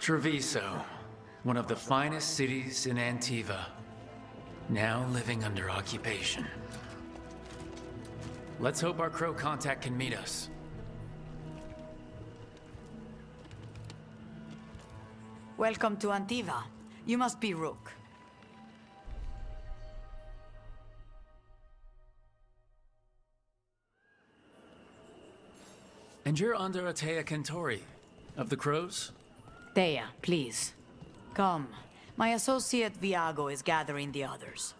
Treviso, one of the finest cities in Antiva, now living under occupation. Let's hope our crow contact can meet us. Welcome to Antiva. You must be Rook. And you're under Atea Kentori, of the Crows? Thea, please. Come. My associate Viago is gathering the others.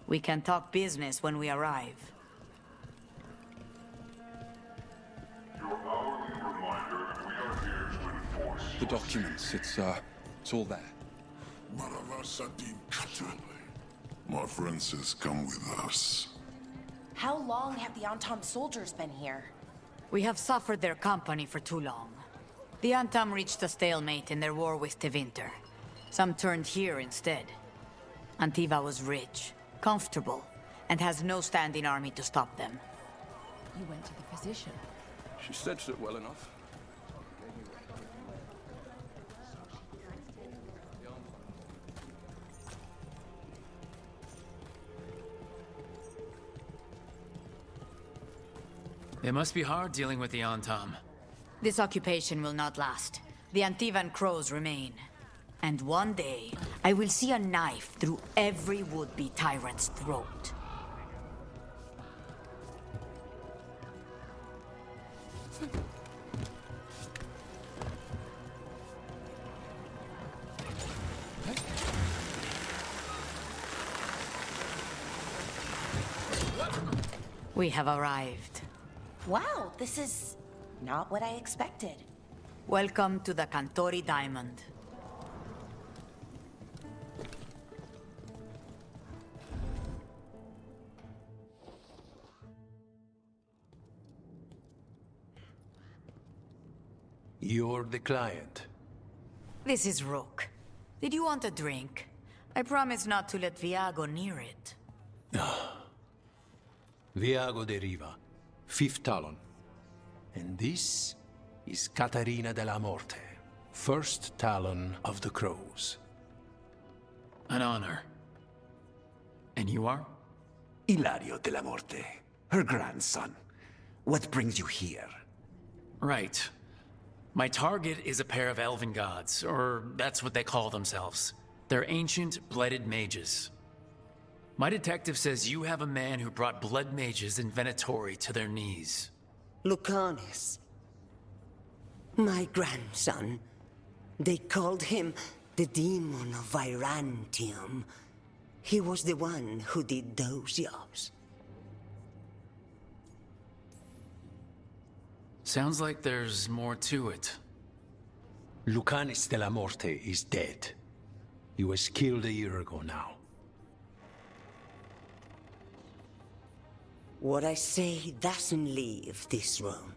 We can talk business when we arrive. Your hourly reminder that we are here to enforce. The documents, it's all there. My friend says come with us. How long have the Antam soldiers been here? We have suffered their company for too long. The Antam reached a stalemate in their war with Tevinter. Some turned here instead. Antiva was rich, comfortable, and has no standing army to stop them. You went to the physician. She stretched it well enough. It must be hard dealing with the Antam. This occupation will not last. The Antivan crows remain. And one day, I will see a knife through every would-be tyrant's throat. We have arrived. Wow, this is not what I expected. Welcome to the Cantori Diamond. You're the client. This is Rook. Did you want a drink? I promise not to let Viago near it. Viago de Riva, 5th Talon. And this is Caterina Dellamorte, 1st Talon of the Crows. An honor. And you are? Ilario Dellamorte, her grandson. What brings you here? Right. My target is a pair of elven gods, or that's what they call themselves. They're ancient, blooded mages. My detective says you have a man who brought blood mages in Venatori to their knees. Lucanis. My grandson. They called him the Demon of Virantium. He was the one who did those jobs. Sounds like there's more to it. Lucanis Dellamorte is dead. He was killed a year ago now. What I say doesn't leave this room.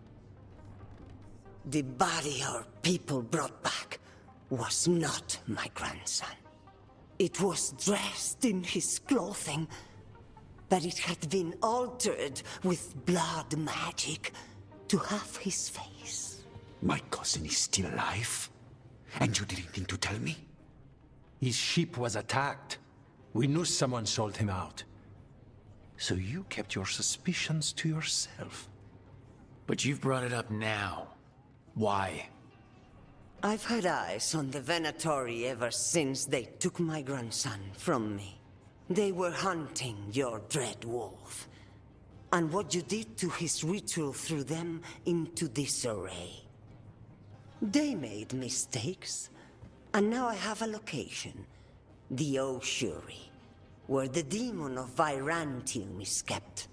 The body our people brought back was not my grandson. It was dressed in his clothing, but it had been altered with blood magic to have his face. My cousin is still alive? And you didn't think to tell me? His ship was attacked. We knew someone sold him out. So you kept your suspicions to yourself. But you've brought it up now. Why? I've had eyes on the Venatori ever since they took my grandson from me. They were hunting your dread wolf. And what you did to his ritual threw them into disarray. They made mistakes, and now I have a location. The Ossuary, where the demon of Virantium is kept.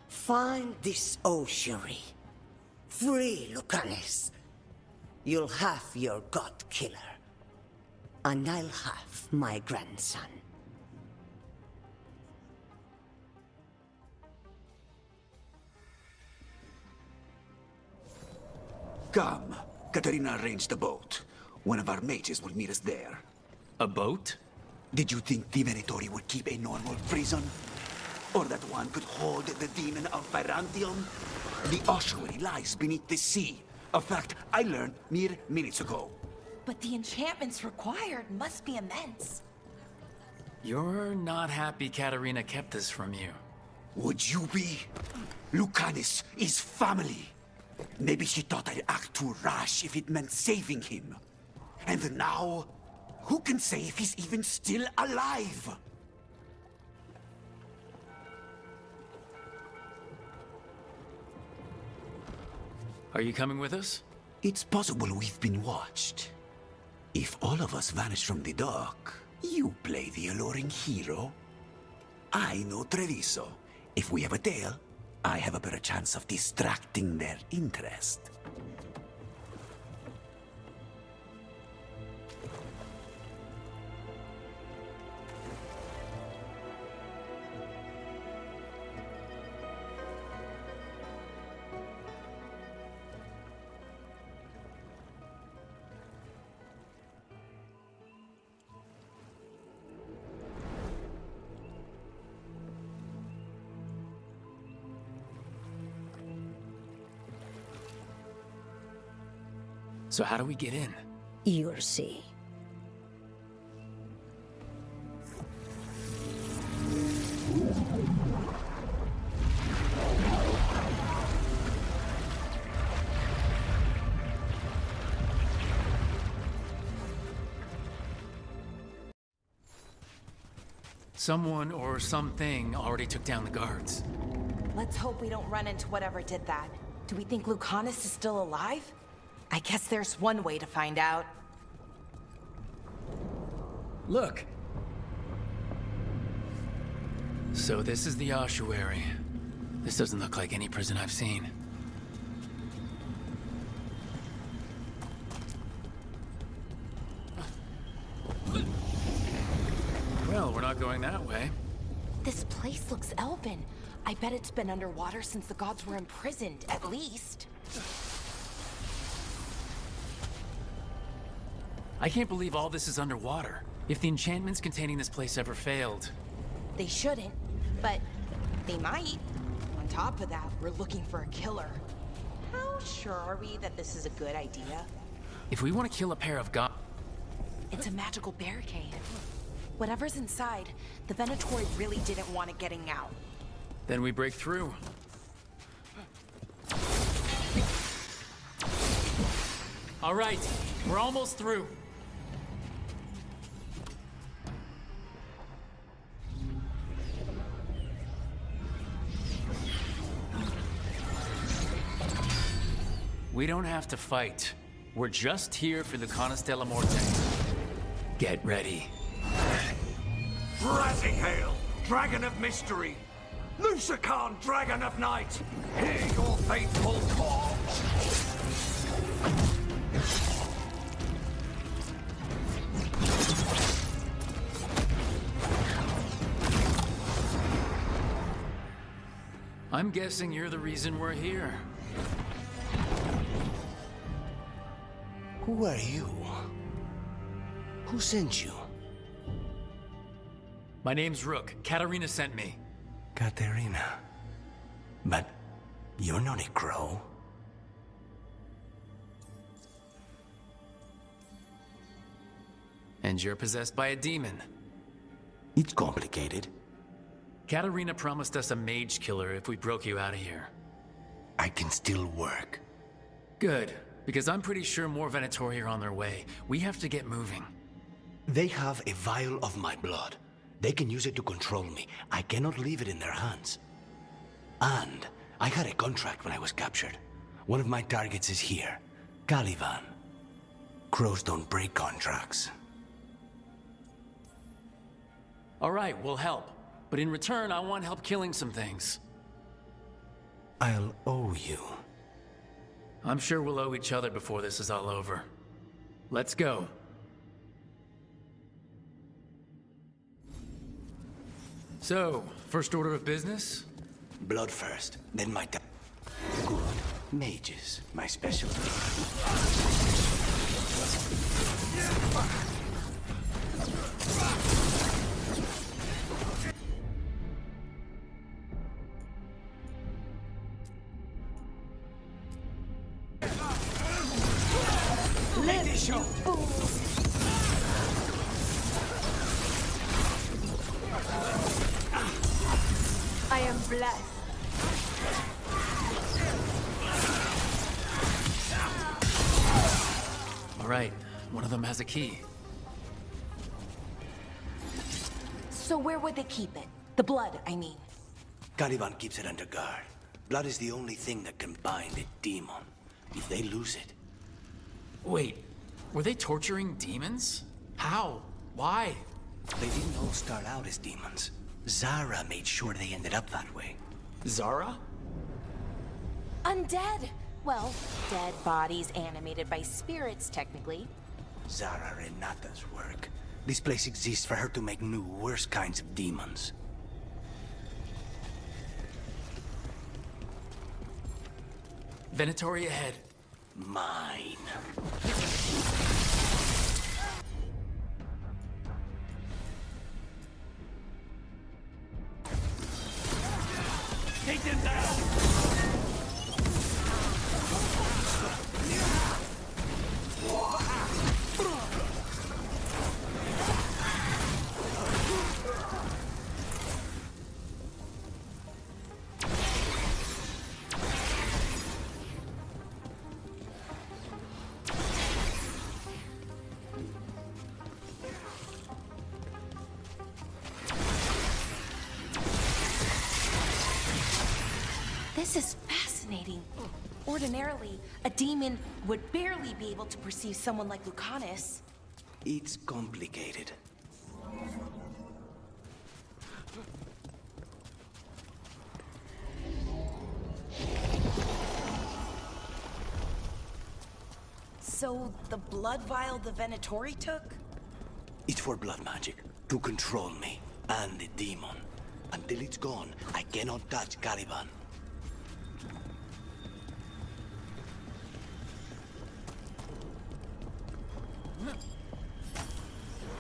Find this ossuary. Free Lucanis. You'll have your god killer. And I'll have my grandson. Come. Katarina arranged a boat. One of our mages will meet us there. A boat? Did you think the Venatori would keep a normal prison? Or that one could hold the demon of Virantium? The ossuary lies beneath the sea. A fact I learned mere minutes ago. but the enchantments required must be immense. You're not happy Katarina kept this from you. Would you be? Lucanis is family. Maybe she thought I'd act too rash if it meant saving him. And now, who can say if he's even still alive? Are you coming with us? It's possible we've been watched. If all of us vanish from the dock, you play the alluring hero. I know Treviso. If we have a tail, I have a better chance of distracting their interest. So how do we get in? You'll see. Someone or something already took down the guards. Let's hope we don't run into whatever did that. Do we think Lucanis is still alive? I guess there's one way to find out. Look! So this is the ossuary. This doesn't look like any prison I've seen. Well, we're not going that way. This place looks elven. I bet it's been underwater since the gods were imprisoned, at least. I can't believe all this is underwater. If the enchantments containing this place ever failed... They shouldn't, but they might. On top of that, we're looking for a killer. How sure are we that this is a good idea? If we want to kill a pair of gods... It's a magical barricade. Whatever's inside, the Venatori really didn't want it getting out. Then we break through. All right, we're almost through. We don't have to fight. We're just here for Lucanis Dellamorte. Get ready. Razzie hail, dragon of mystery! Lucanis, dragon of night! Hear your faithful call! I'm guessing you're the reason we're here. Who are you? Who sent you? My name's Rook. Katarina sent me. Katerina. But you're not a crow. And you're possessed by a demon. It's complicated. Katarina promised us a mage killer if we broke you out of here. I can still work. Good, because I'm pretty sure more Venatori are on their way. We have to get moving. They have a vial of my blood. They can use it to control me. I cannot leave it in their hands. And I had a contract when I was captured. One of my targets is here, Caliban. Crows don't break contracts. All right, we'll help. But in return, I want help killing some things. I'll owe you. I'm sure we'll owe each other before this is all over. Let's go. So, first order of business? Blood first, then my Good. Mages, my specialty. Let Tissue! I am blessed. All right, one of them has a key. So where would they keep it? The blood, I mean. Caliban keeps it under guard. Blood is the only thing that can bind a demon. If they lose it, Wait, were they torturing demons? How? Why? they didn't all start out as demons. Zara made sure they ended up that way. Zara? Undead! Well, dead bodies animated by spirits, technically. Zara Renata's work. This place exists for her to make new, worse kinds of demons. Venatori ahead. Mine. Take them down! This is fascinating. Ordinarily, a demon would barely be able to perceive someone like Lucanis. It's complicated. So, the blood vial the Venatori took? It's for blood magic, to control me, and the demon. Until it's gone, I cannot touch Caliban.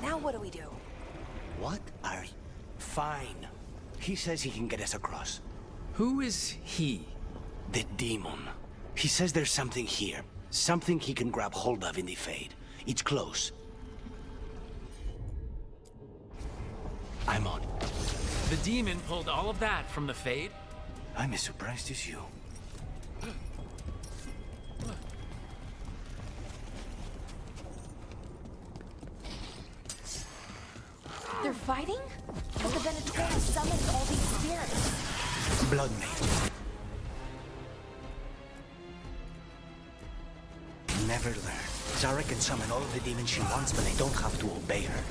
Now what do we do? What are you? Fine. He says he can get us across. Who is he? The demon. He says there's something here. Something he can grab hold of in the Fade. It's close. I'm on. The demon pulled all of that from the Fade? I'm as surprised as you. They're fighting? But the Venatori summoned all these spirits. Blood mage. Never learn. Zara can summon all of the demons she wants, but they don't have to obey her.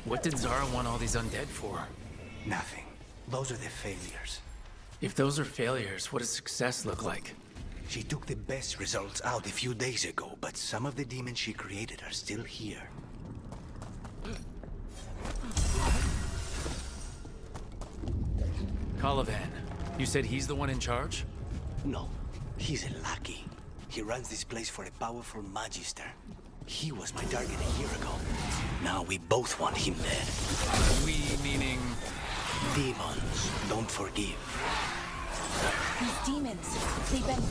What did Zara want all these undead for? Nothing. Those are the failures. If those are failures, what does success look like? She took the best results out a few days ago, but some of the demons she created are still here. Caliban, you said he's the one in charge? No, he's a lackey. He runs this place for a powerful magister. He was my target a year ago. Now we both want him dead. We meaning... Demons don't forgive. These demons, they've been...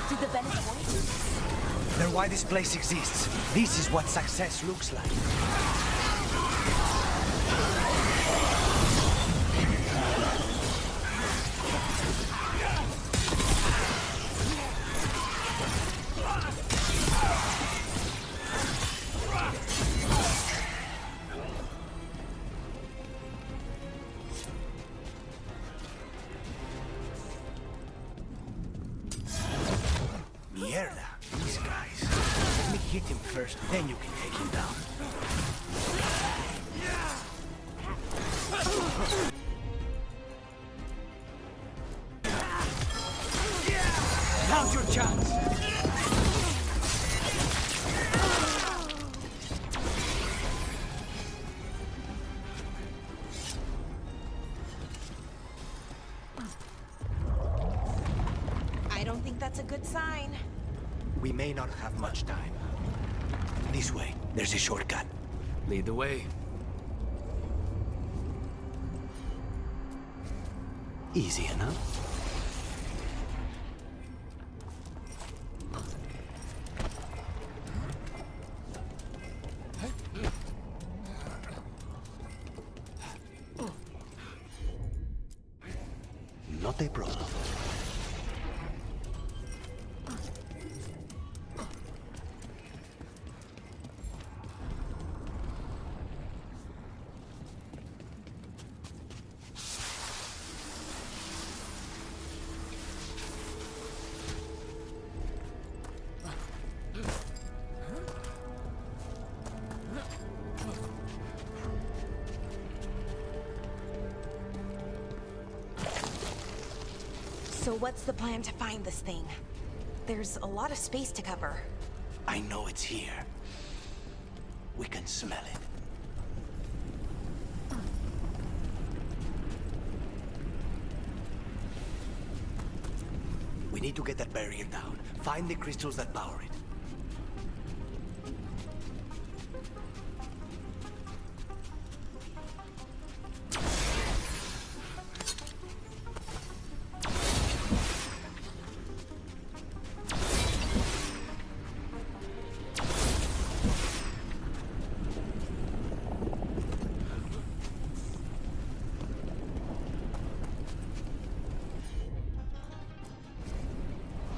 Did the Venatori? They're why this place exists. This is what success looks like. first, then you can take him down. Now's your chance! I don't think that's a good sign. We may not have much time. This way, there's a shortcut. Lead the way. Easy enough. Not a problem. So what's the plan to find this thing? There's a lot of space to cover. I know it's here. We can smell it. We need to get that barrier down. Find the crystals that power it.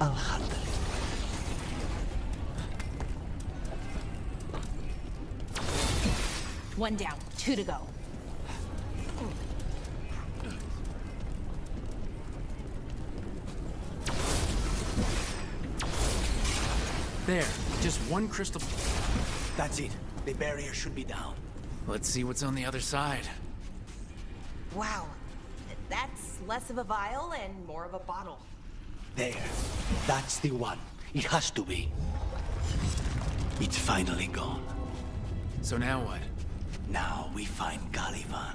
I'll handle it. One down, 2 to go. There, just one crystal. That's it. The barrier should be down. Let's see what's on the other side. Wow, that's less of a vial and more of a bottle. There. That's the one. It has to be. It's finally gone. So now what? Now we find Caliban.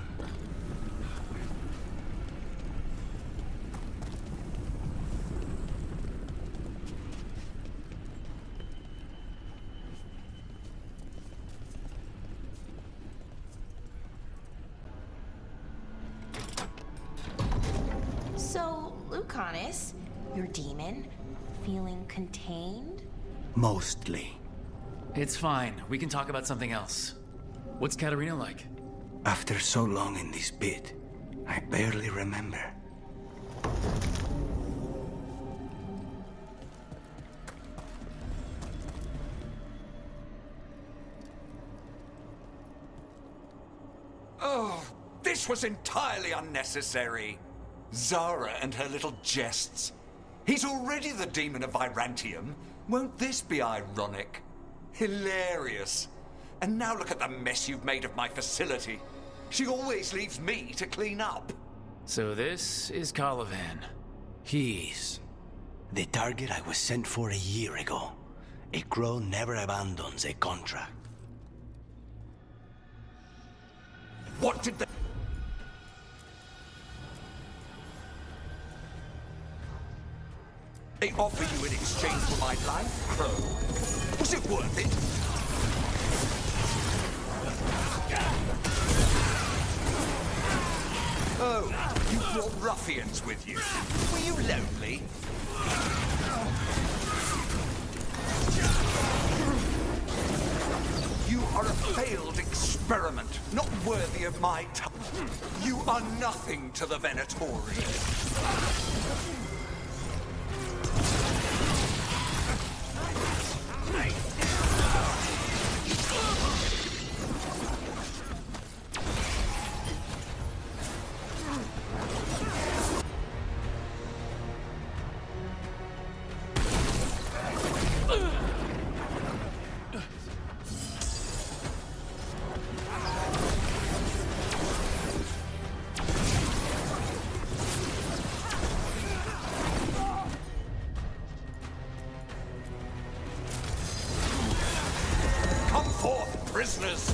So, Lucanis, your demon, feeling contained? Mostly. It's fine. We can talk about something else. What's Katarina like? After so long in this pit, I barely remember. Oh, this was entirely unnecessary. Zara and her little jests. He's already the demon of Virantium. Won't this be ironic? Hilarious. And now look at the mess you've made of my facility. She always leaves me to clean up. So this is Caliban. He's the target I was sent for a year ago. A crow never abandons a contract. What did they offer you in exchange for my life, Crow? Was it worth it? Oh, you brought ruffians with you. Were you lonely? You are a failed experiment, not worthy of my time. You are nothing to the Venatori. prisoners!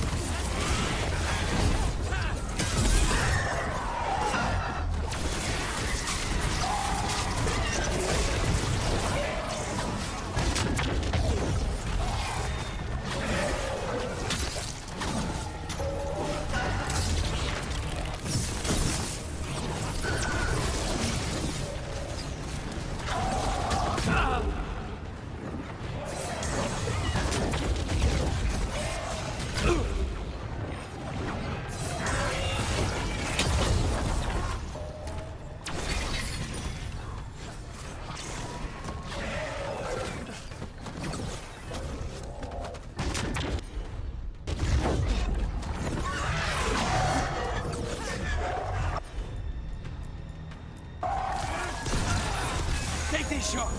Take this shot!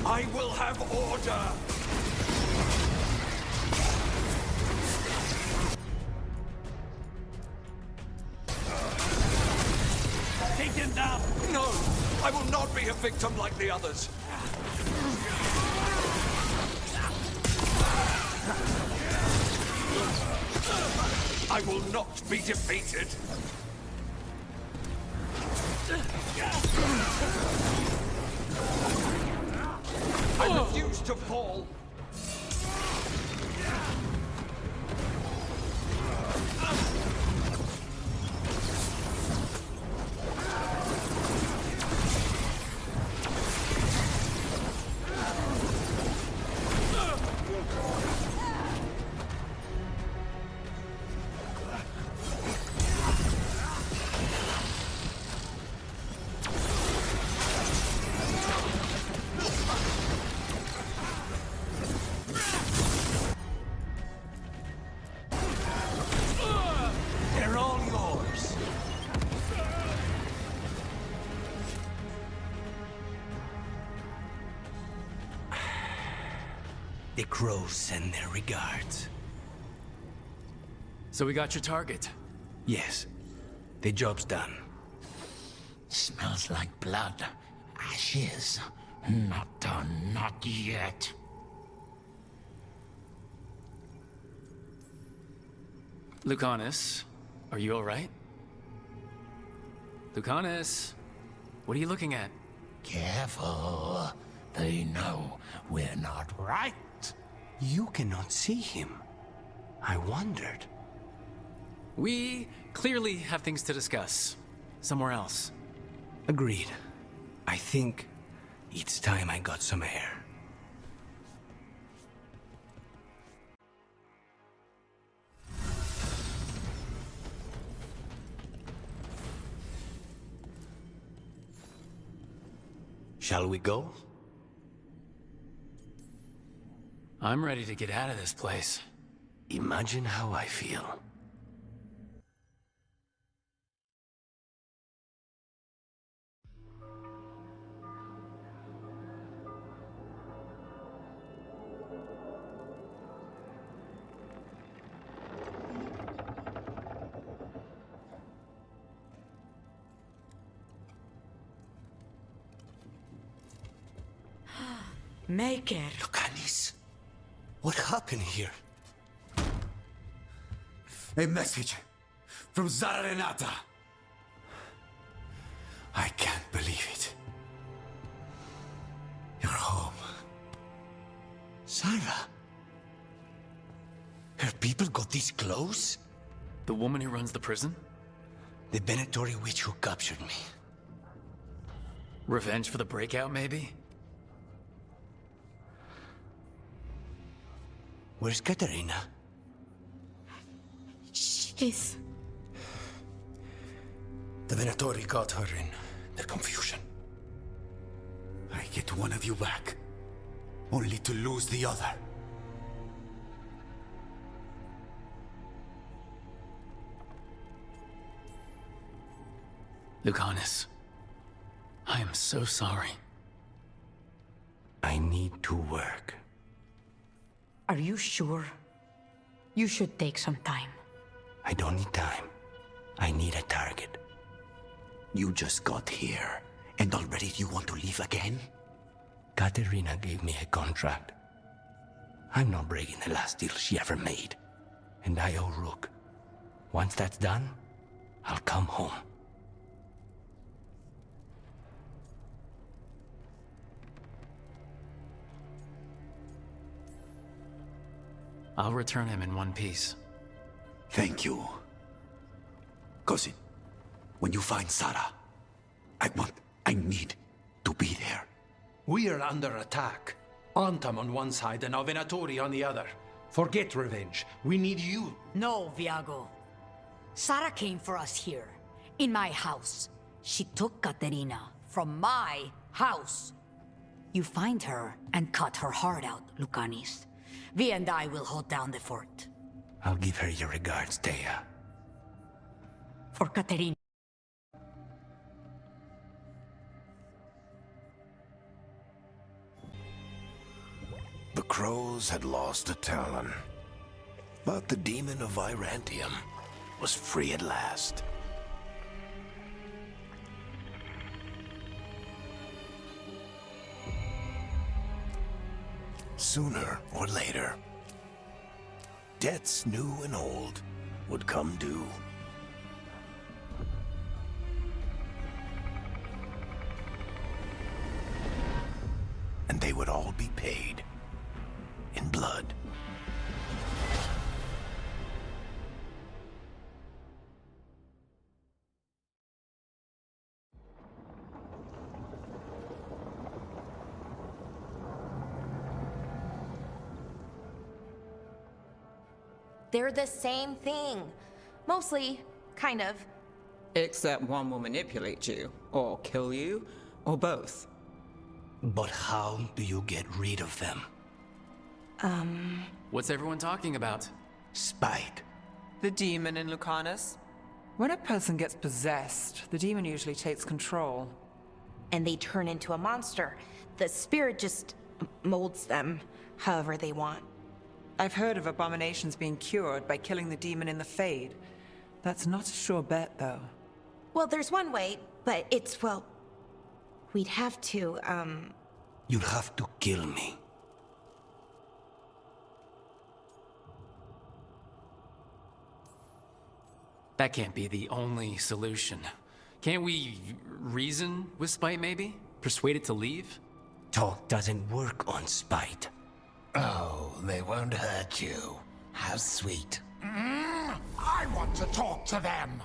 I will have order! Take them down! No! I will not be a victim like the others! I will not be defeated! I refuse to fall! They're all yours! The crows send their regards. So we got your target. Yes, the job's done. Smells like blood. Ashes. Not done, not yet. Lucanis, are you alright? Lucanis, what are you looking at? Careful. They know we're not right. You cannot see him. I wondered. We clearly have things to discuss. Somewhere else. Agreed. I think it's time I got some air. Shall we go? I'm ready to get out of this place. Imagine how I feel. Maker. Lucanis, what happened here? A message from Zara Renata. I can't believe it. You're home. Sarah? Her people got this close? The woman who runs the prison? The Venatori witch who captured me. Revenge for the breakout, maybe? Where's Katerina? She's Venatori got her in their confusion. I get one of you back, only to lose the other. Lucanis, I am so sorry. I need to work. Are you sure? You should take some time. I don't need time. I need a target. You just got here, and already you want to leave again? Katerina gave me a contract. I'm not breaking the last deal she ever made. And I owe Rook. Once that's done, I'll come home. I'll return him in one piece. Thank you. Cousin, when you find Sarah, I need to be there. We are under attack. Antam on one side and Venatori on the other. Forget revenge. We need you. No, Viago. Sarah came for us here, in my house. She took Katerina from my house. You find her and cut her heart out, Lucanis. Vi and I will hold down the fort. I'll give her your regards, Thea. For Katerina. The crows had lost a talon, but the demon of Virantium was free at last. Sooner or later, debts new and old would come due. And they would all be paid in blood. They're the same thing. Mostly, kind of. Except one will manipulate you, or kill you, or both. But how do you get rid of them? What's everyone talking about? Spite. The demon in Lucanis? When a person gets possessed, the demon usually takes control. And they turn into a monster. The spirit just molds them however they want. I've heard of abominations being cured by killing the demon in the Fade. That's not a sure bet, though. Well, there's one way, but it's, well... We'd have to, You'll have to kill me. That can't be the only solution. Can't we reason with Spite, maybe? Persuade it to leave? Talk doesn't work on spite. Oh, they won't hurt you. How sweet. I want to talk to them.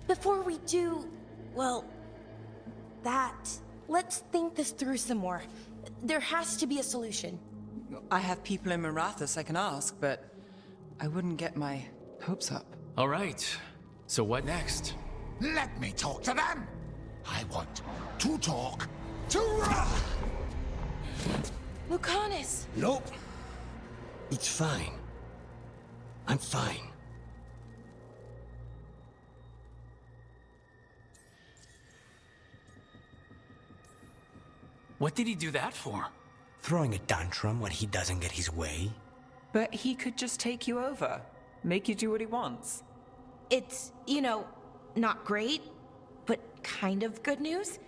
Before we do, well, let's think this through some more. There has to be a solution. I have people in Marathas I can ask, but I wouldn't get my hopes up. All right. So what next? Let me talk to them. I want to talk to... Lucanis! Nope. It's fine. I'm fine. What did he do that for? Throwing a tantrum when he doesn't get his way? But he could just take you over. Make you do what he wants. It's, not great, but kind of good news,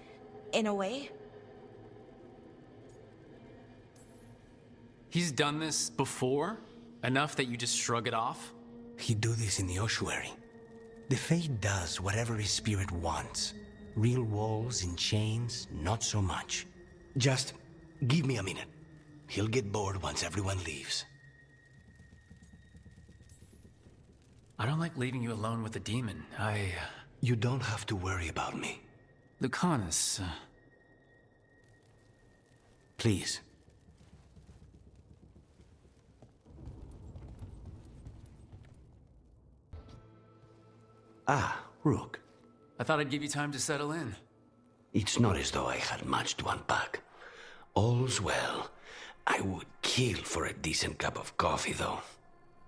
in a way. He's done this before? Enough that you just shrug it off? He'd do this in the ossuary. The Fate does whatever his spirit wants. Real walls and chains, not so much. Just give me a minute. He'll get bored once everyone leaves. I don't like leaving you alone with the demon. You don't have to worry about me. Lucanis, Please. Ah, Rook. I thought I'd give you time to settle in. It's not as though I had much to unpack. All's well. I would kill for a decent cup of coffee, though.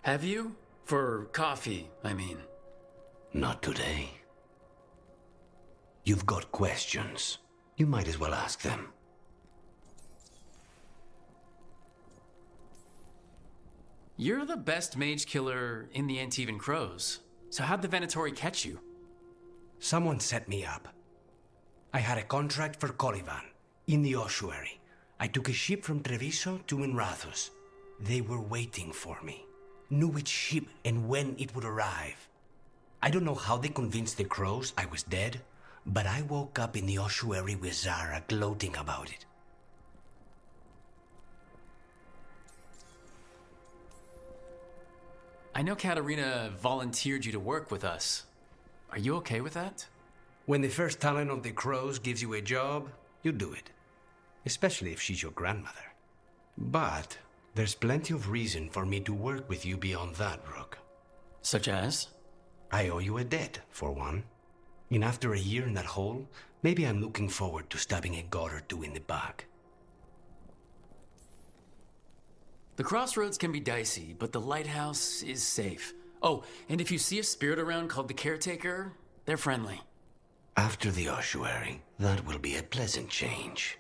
Have you? For coffee, I mean. Not today. You've got questions. You might as well ask them. You're the best mage killer in the Antivan Crows. So how'd the Venatori catch you? Someone set me up. I had a contract for Colivan, in the ossuary. I took a ship from Treviso to Minrathus. They were waiting for me. Knew which ship and when it would arrive. I don't know how they convinced the Crows I was dead, but I woke up in the ossuary with Zara gloating about it. I know Katarina volunteered you to work with us. Are you okay with that? When the first talent of the Crows gives you a job, you do it. Especially if she's your grandmother. But there's plenty of reason for me to work with you beyond that, Rook. Such as? I owe you a debt, for one. And after a year in that hole, maybe I'm looking forward to stabbing a god or two in the back. The crossroads can be dicey, but the lighthouse is safe. Oh, and if you see a spirit around called the Caretaker, they're friendly. After the ossuary, that will be a pleasant change.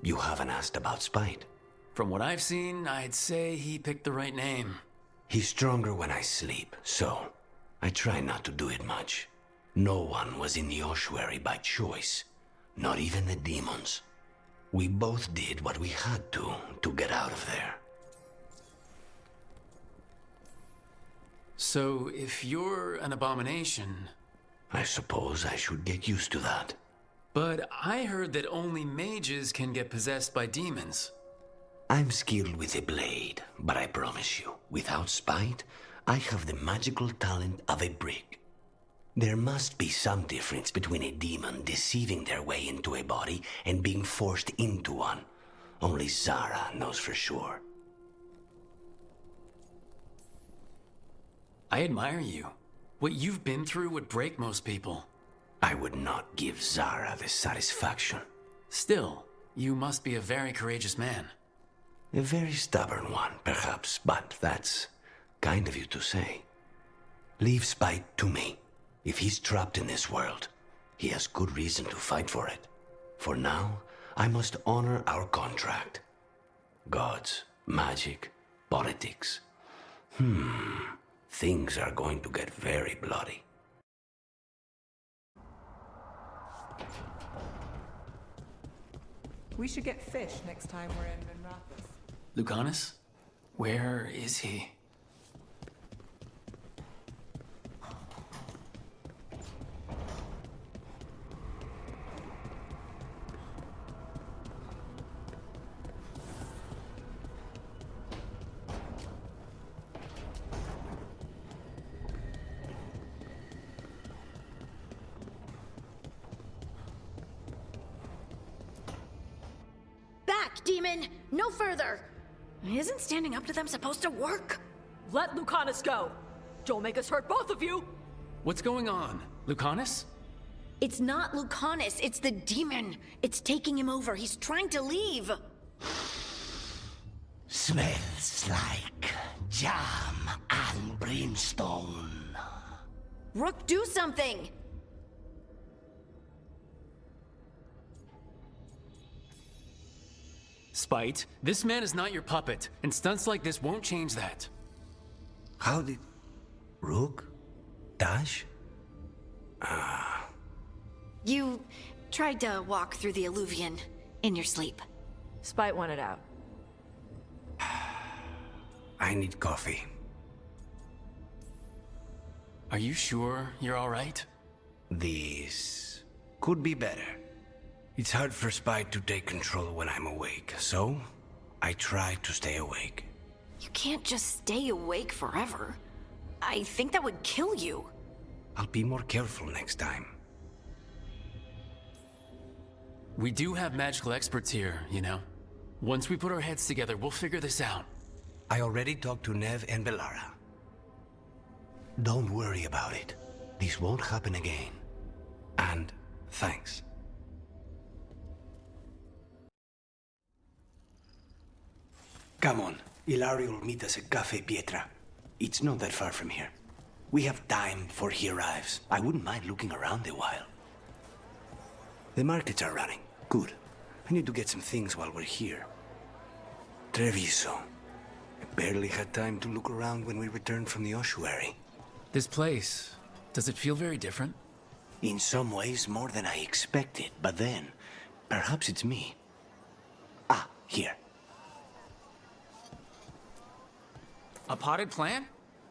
You haven't asked about Spite. From what I've seen, I'd say he picked the right name. He's stronger when I sleep, so I try not to do it much. No one was in the ossuary by choice, not even the demons. We both did what we had to get out of there. So, if you're an abomination... I suppose I should get used to that. But I heard that only mages can get possessed by demons. I'm skilled with a blade, but I promise you, without Spite, I have the magical talent of a brick. There must be some difference between a demon deceiving their way into a body and being forced into one. Only Zara knows for sure. I admire you. What you've been through would break most people. I would not give Zara the satisfaction. Still, you must be a very courageous man. A very stubborn one, perhaps, but that's kind of you to say. Leave Spite to me. If he's trapped in this world, he has good reason to fight for it. For now, I must honor our contract. Gods, magic, politics. Things are going to get very bloody. We should get fish next time we're in Minrathus. Lucanis? Where is he? Demon! No further! Isn't standing up to them supposed to work? Let Lucanis go! Don't make us hurt both of you! What's going on? Lucanis? It's not Lucanis, it's the demon. It's taking him over. He's trying to leave. Smells like jam and brimstone. Rook, do something! Spite, this man is not your puppet, and stunts like this won't change that. How did... Rook? Dash? You tried to walk through the Alluvion in your sleep. Spite wanted out. I need coffee. Are you sure you're all right? This could be better. It's hard for Spite to take control when I'm awake, so I try to stay awake. You can't just stay awake forever. I think that would kill you. I'll be more careful next time. We do have magical experts here, you know. Once we put our heads together, we'll figure this out. I already talked to Nev and Bellara. Don't worry about it. This won't happen again. And thanks. Come on. Ilario will meet us at Cafe Pietra. It's not that far from here. We have time before he arrives. I wouldn't mind looking around a while. The markets are running. Good. I need to get some things while we're here. Treviso. I barely had time to look around when we returned from the ossuary. This place, does it feel very different? In some ways, more than I expected. But then, perhaps it's me. Ah, here. A potted plant?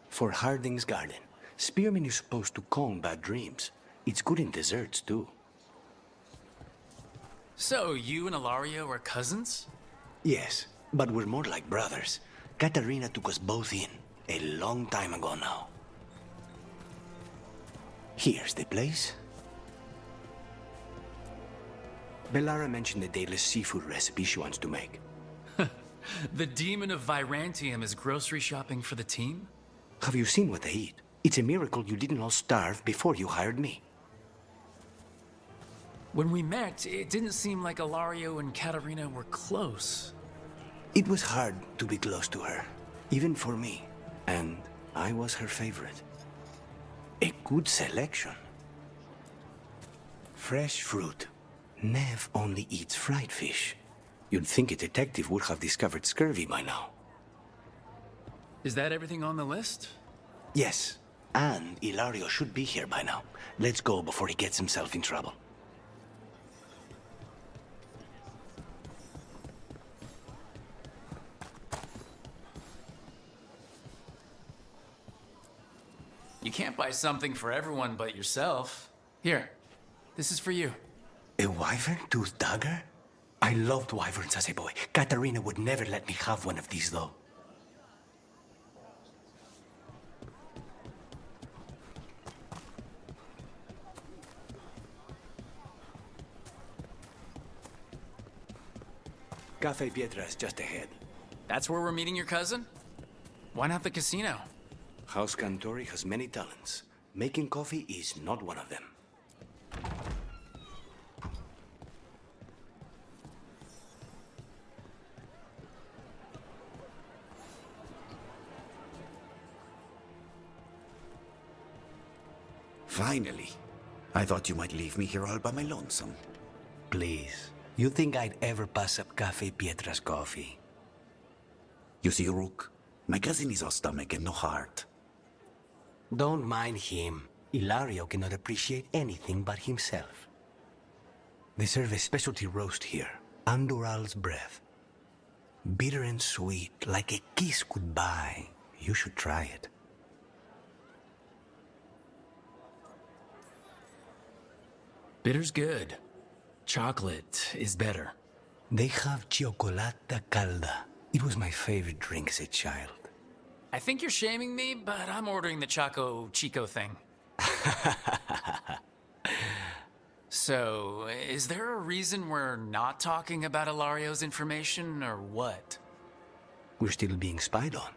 For Harding's garden. Spearmint is supposed to calm bad dreams. It's good in desserts, too. So, you and Ilario are cousins? Yes, but we're more like brothers. Katarina took us both in, a long time ago now. Here's the place. Bellara mentioned the dayless seafood recipe she wants to make. The demon of Virantium is grocery shopping for the team? Have you seen what they eat? It's a miracle you didn't all starve before you hired me. When we met, it didn't seem like Ilario and Katarina were close. It was hard to be close to her, even for me. And I was her favorite. A good selection. Fresh fruit. Nev only eats fried fish. You'd think a detective would have discovered scurvy by now. Is that everything on the list? Yes, and Ilario should be here by now. Let's go before he gets himself in trouble. You can't buy something for everyone but yourself. Here, this is for you. A wyvern tooth dagger? I loved wyverns as a boy. Katarina would never let me have one of these, though. Cafe Pietra is just ahead. That's where we're meeting your cousin? Why not the casino? House Cantori has many talents. Making coffee is not one of them. Finally. I thought you might leave me here all by my lonesome. Please. You think I'd ever pass up Cafe Pietra's coffee? You see, Rook, my cousin is all stomach and no heart. Don't mind him. Ilario cannot appreciate anything but himself. They serve a specialty roast here, Andoral's breath. Bitter and sweet, like a kiss goodbye. You should try it. Bitter's good. Chocolate is better. They have Cioccolata Calda. It was my favorite drink as a child. I think you're shaming me, but I'm ordering the Choco Chico thing. So, is there a reason we're not talking about Ilario's information, or what? We're still being spied on.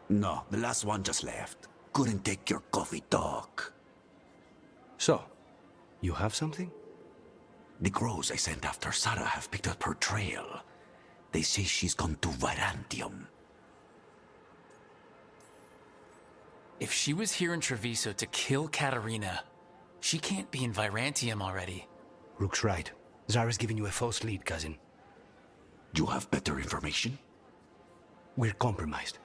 No, the last one just left. Couldn't take your coffee talk. So, you have something? The crows I sent after Sarah have picked up her trail. They say she's gone to Virantium. If she was here in Treviso to kill Katarina, she can't be in Virantium already. Rook's right. Zara's giving you a false lead, cousin. You have better information? We're compromised.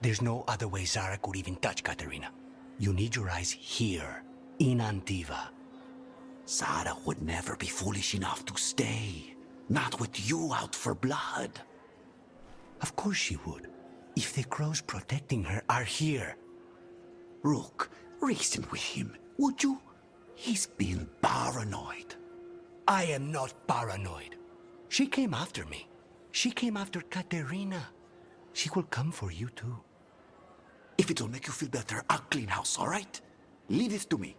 There's no other way Zara could even touch Katarina. You need your eyes here, in Antiva. Zara would never be foolish enough to stay. Not with you out for blood. Of course she would. If the crows protecting her are here. Rook, reason with him, would you? He's being paranoid. I am not paranoid. She came after me. She came after Katerina. She will come for you too. If it'll make you feel better, I'll clean house, all right? Leave this to me.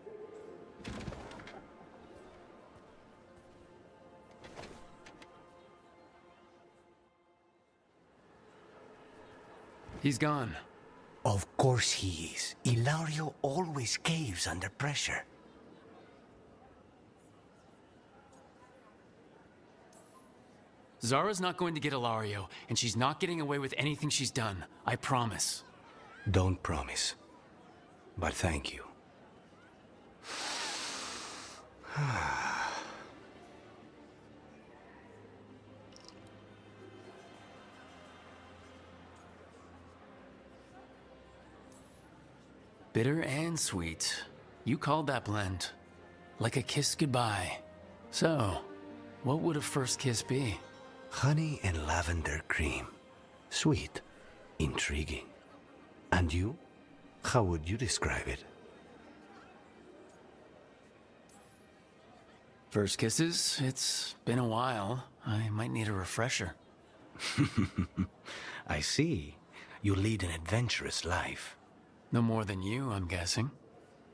He's gone. Of course he is. Ilario always caves under pressure. Zara's not going to get Ilario, and she's not getting away with anything she's done. I promise. Don't promise. But thank you. Bitter and sweet. You called that blend. Like a kiss goodbye. So, what would a first kiss be? Honey and lavender cream. Sweet. Intriguing. And you? How would you describe it? First kisses? It's been a while. I might need a refresher. I see. You lead an adventurous life. No more than you, I'm guessing.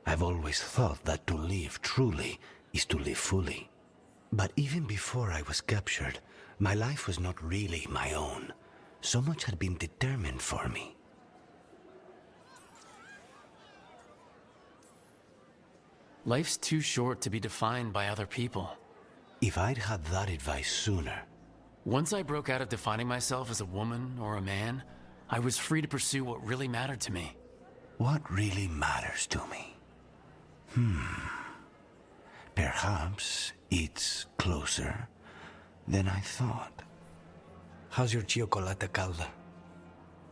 I've always thought that to live truly is to live fully. But even before I was captured, my life was not really my own. So much had been determined for me. Life's too short to be defined by other people. If I'd had that advice sooner... Once I broke out of defining myself as a woman or a man, I was free to pursue what really mattered to me. What really matters to me? Perhaps it's closer than I thought. How's your chocolate calda?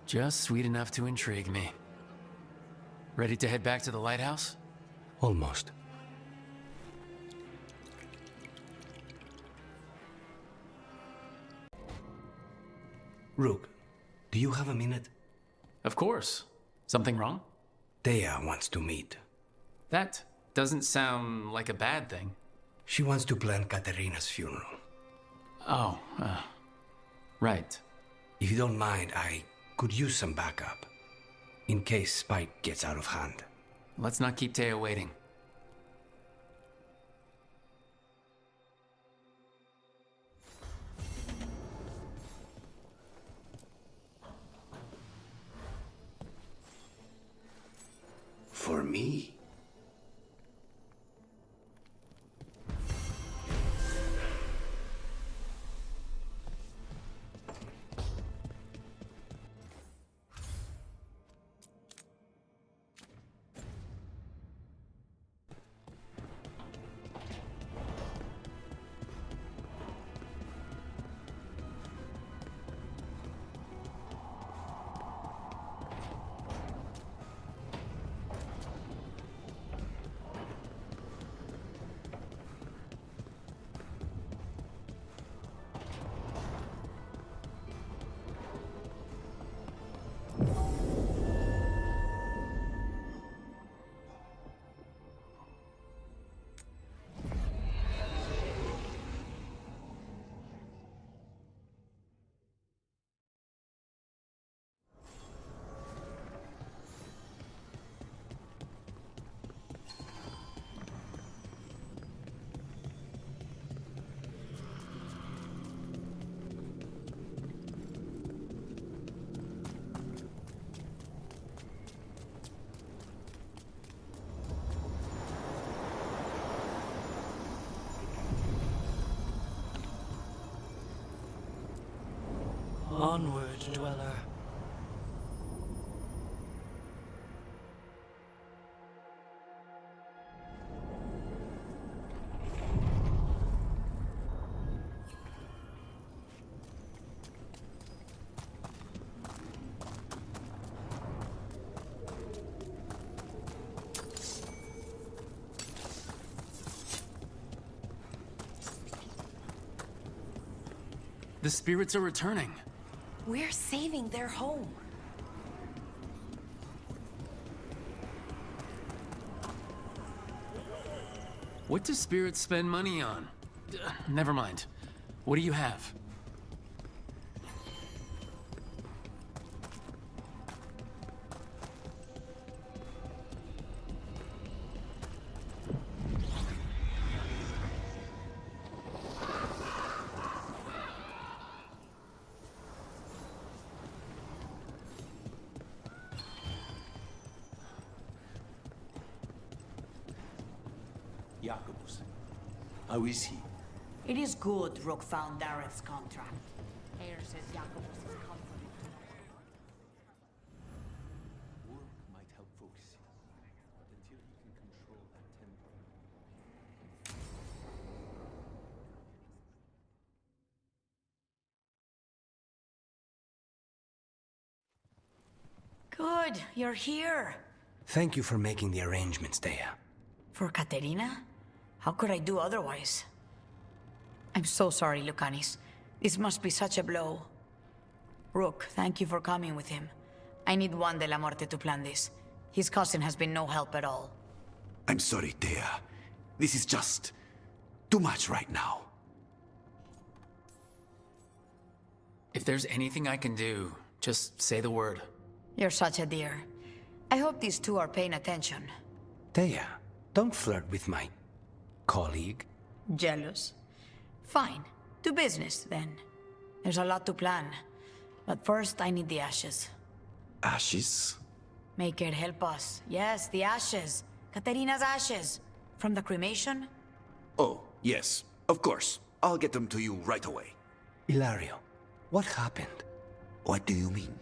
Just sweet enough to intrigue me. Ready to head back to the lighthouse? Almost. Rook, do you have a minute? Of course. Something wrong? Thea wants to meet. That doesn't sound like a bad thing. She wants to plan Katerina's funeral. Oh, right. If you don't mind, I could use some backup. In case Spike gets out of hand. Let's not keep Thea waiting. For me? Onward, dweller. The spirits are returning. We're saving their home. What do spirits spend money on? Never mind. What do you have? Jacobus. How is he? It is good Rook found Dareth's contract. Air says Jacobus is comforted. Work might help focus him, but until he can control that temper. Good, you're here. Thank you for making the arrangements, Dea. For Katerina? How could I do otherwise? I'm so sorry, Lucanis. This must be such a blow. Rook, thank you for coming with him. I need one Dellamorte to plan this. His cousin has been no help at all. I'm sorry, Dea. This is just too much right now. If there's anything I can do, just say the word. You're such a dear. I hope these two are paying attention. Dea, don't flirt with my colleague. Jealous? Fine. To business, then. There's a lot to plan. But first, I need the ashes. Ashes? Make it help us. Yes, the ashes. Katerina's ashes. From the cremation? Oh, yes. Of course. I'll get them to you right away. Ilario, what happened? What do you mean?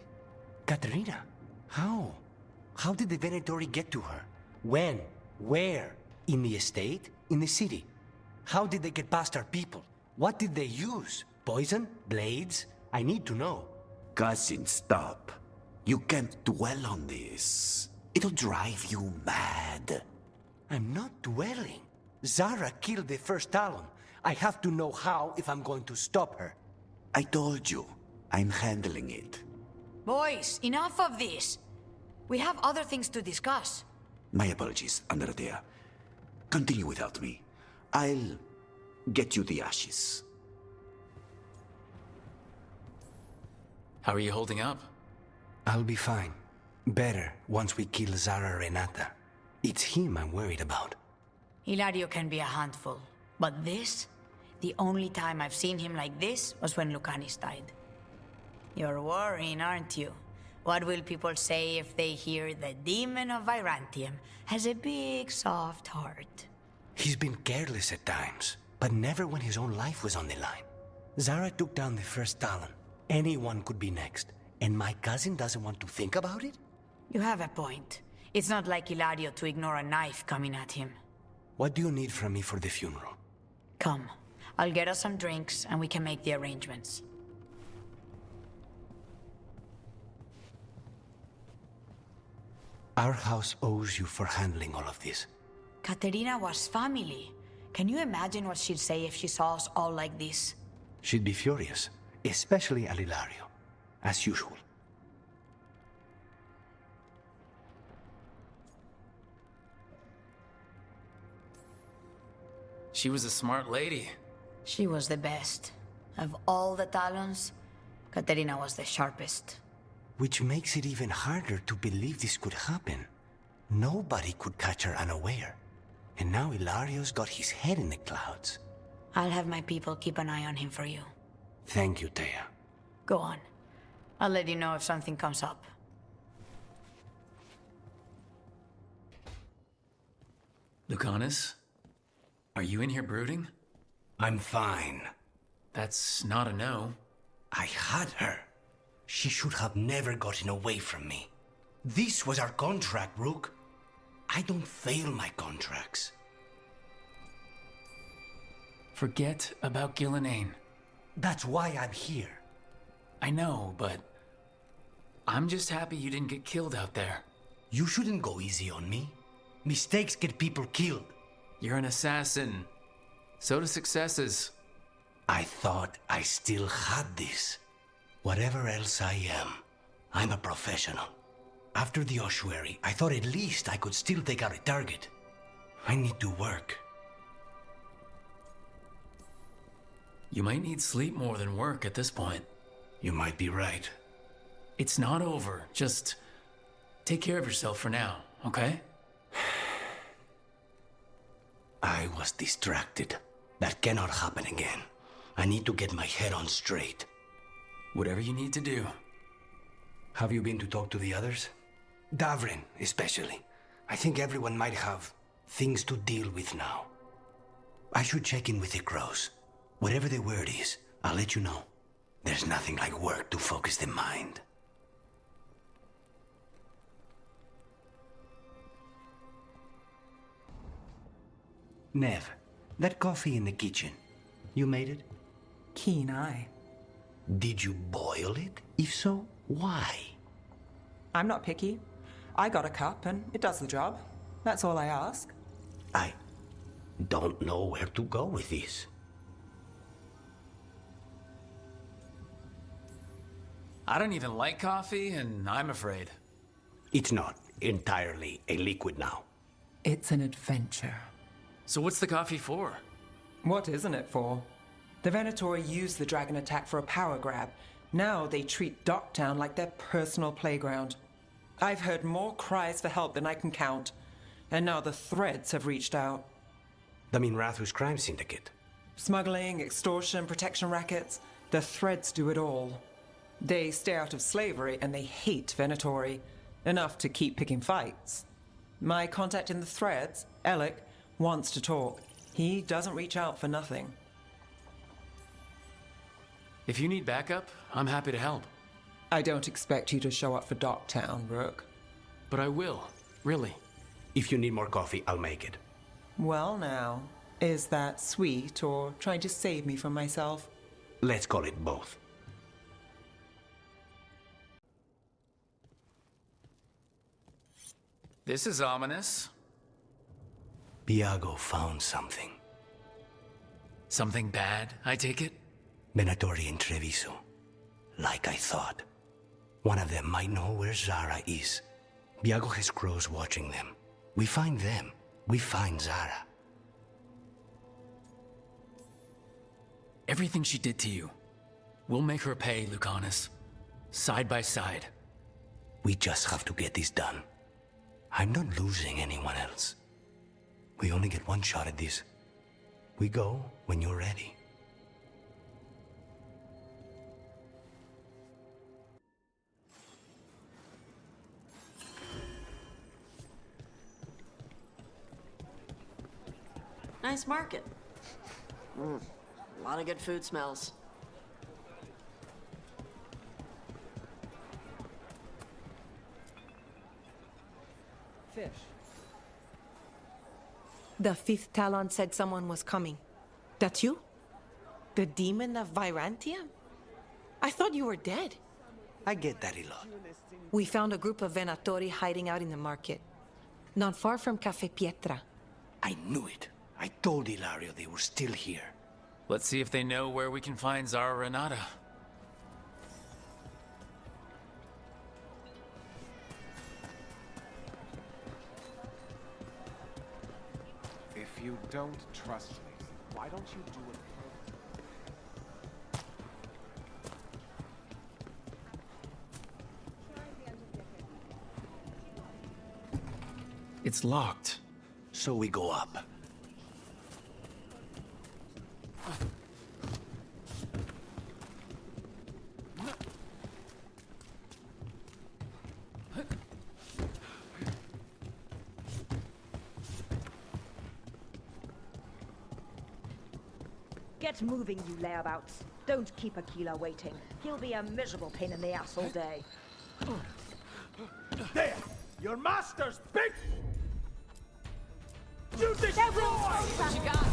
Katerina, how? How did the Venatori get to her? When? Where? In the estate? In the city? How did they get past our people? What did they use? Poison? Blades? I need to know. Cousin, stop. You can't dwell on this. It'll drive you mad. I'm not dwelling. Zara killed the first Talon. I have to know how if I'm going to stop her. I told you. I'm handling it. Boys, enough of this. We have other things to discuss. My apologies, Andradea. Continue without me. I'll get you the ashes. How are you holding up? I'll be fine. Better once we kill Zara Renata. It's him I'm worried about. Hilario can be a handful. But this? The only time I've seen him like this was when Lucanis died. You're worrying, aren't you? What will people say if they hear the demon of Virantium has a big, soft heart? He's been careless at times, but never when his own life was on the line. Zara took down the first Talon. Anyone could be next, and my cousin doesn't want to think about it? You have a point. It's not like Hilario to ignore a knife coming at him. What do you need from me for the funeral? Come. I'll get us some drinks, and we can make the arrangements. Our house owes you for handling all of this. Katerina was family. Can you imagine what she'd say if she saw us all like this? She'd be furious, especially at Hilario, as usual. She was a smart lady. She was the best. Of all the Talons, Katerina was the sharpest. Which makes it even harder to believe this could happen. Nobody could catch her unaware. And now Hilario's got his head in the clouds. I'll have my people keep an eye on him for you. Thank you, Thea. Go on. I'll let you know if something comes up. Lucanis? Are you in here brooding? I'm fine. That's not a no. I had her. She should have never gotten away from me. This was our contract, Rook. I don't fail my contracts. Forget about Gillenane. That's why I'm here. I know, but I'm just happy you didn't get killed out there. You shouldn't go easy on me. Mistakes get people killed. You're an assassin. So do successes. I thought I still had this. Whatever else I am, I'm a professional. After the ossuary, I thought at least I could still take out a target. I need to work. You might need sleep more than work at this point. You might be right. It's not over. Just take care of yourself for now, okay? I was distracted. That cannot happen again. I need to get my head on straight. Whatever you need to do. Have you been to talk to the others? Davrin, especially. I think everyone might have things to deal with now. I should check in with the crows. Whatever the word is, I'll let you know. There's nothing like work to focus the mind. Nev, that coffee in the kitchen, you made it? Keen eye. Did you boil it? If so, why? I'm not picky. I got a cup and it does the job. That's all I ask. I don't know where to go with this. I don't even like coffee, and I'm afraid. It's not entirely a liquid now. It's an adventure. So what's the coffee for? What isn't it for? The Venatori used the dragon attack for a power grab. Now they treat Docktown like their personal playground. I've heard more cries for help than I can count. And now the Threads have reached out. The Minrathu's crime syndicate. Smuggling, extortion, protection rackets. The Threads do it all. They stay out of slavery and they hate Venatori. Enough to keep picking fights. My contact in the Threads, Alec, wants to talk. He doesn't reach out for nothing. If you need backup, I'm happy to help. I don't expect you to show up for Docktown, Rook. But I will, really. If you need more coffee, I'll make it. Well now, is that sweet or trying to save me from myself? Let's call it both. This is ominous. Biago found something. Something bad, I take it? Venatori and Treviso. Like I thought. One of them might know where Zara is. Biago has crows watching them. We find them. We find Zara. Everything she did to you. We'll make her pay, Lucanis. Side by side. We just have to get this done. I'm not losing anyone else. We only get one shot at this. We go when you're ready. Nice market. A lot of good food smells. Fish. The fifth Talon said someone was coming. That's you? The demon of Virantium? I thought you were dead. I get that a lot. We found a group of Venatori hiding out in the market. Not far from Cafe Pietra. I knew it. I told Ilario they were still here. Let's see if they know where we can find Zara Renata. If you don't trust me, why don't you do it? It's locked. So we go up. Get moving, you layabouts. Don't keep Aquila waiting. He'll be a miserable pain in the ass all day. There! Your master's big! You destroy! What you got?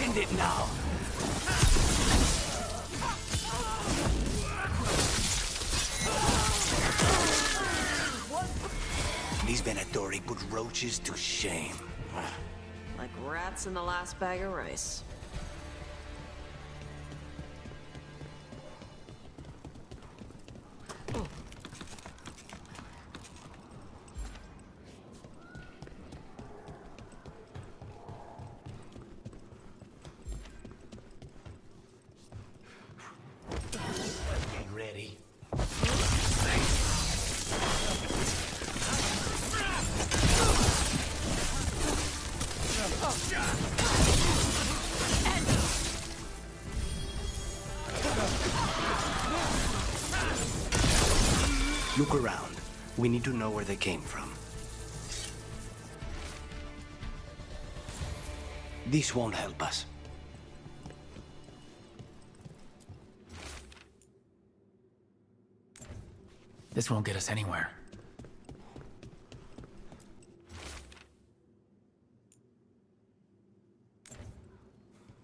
End it now! These Venatori put roaches to shame. Like rats in the last bag of rice. Get ready. Look around. We need to know where they came from. This won't help us. This won't get us anywhere.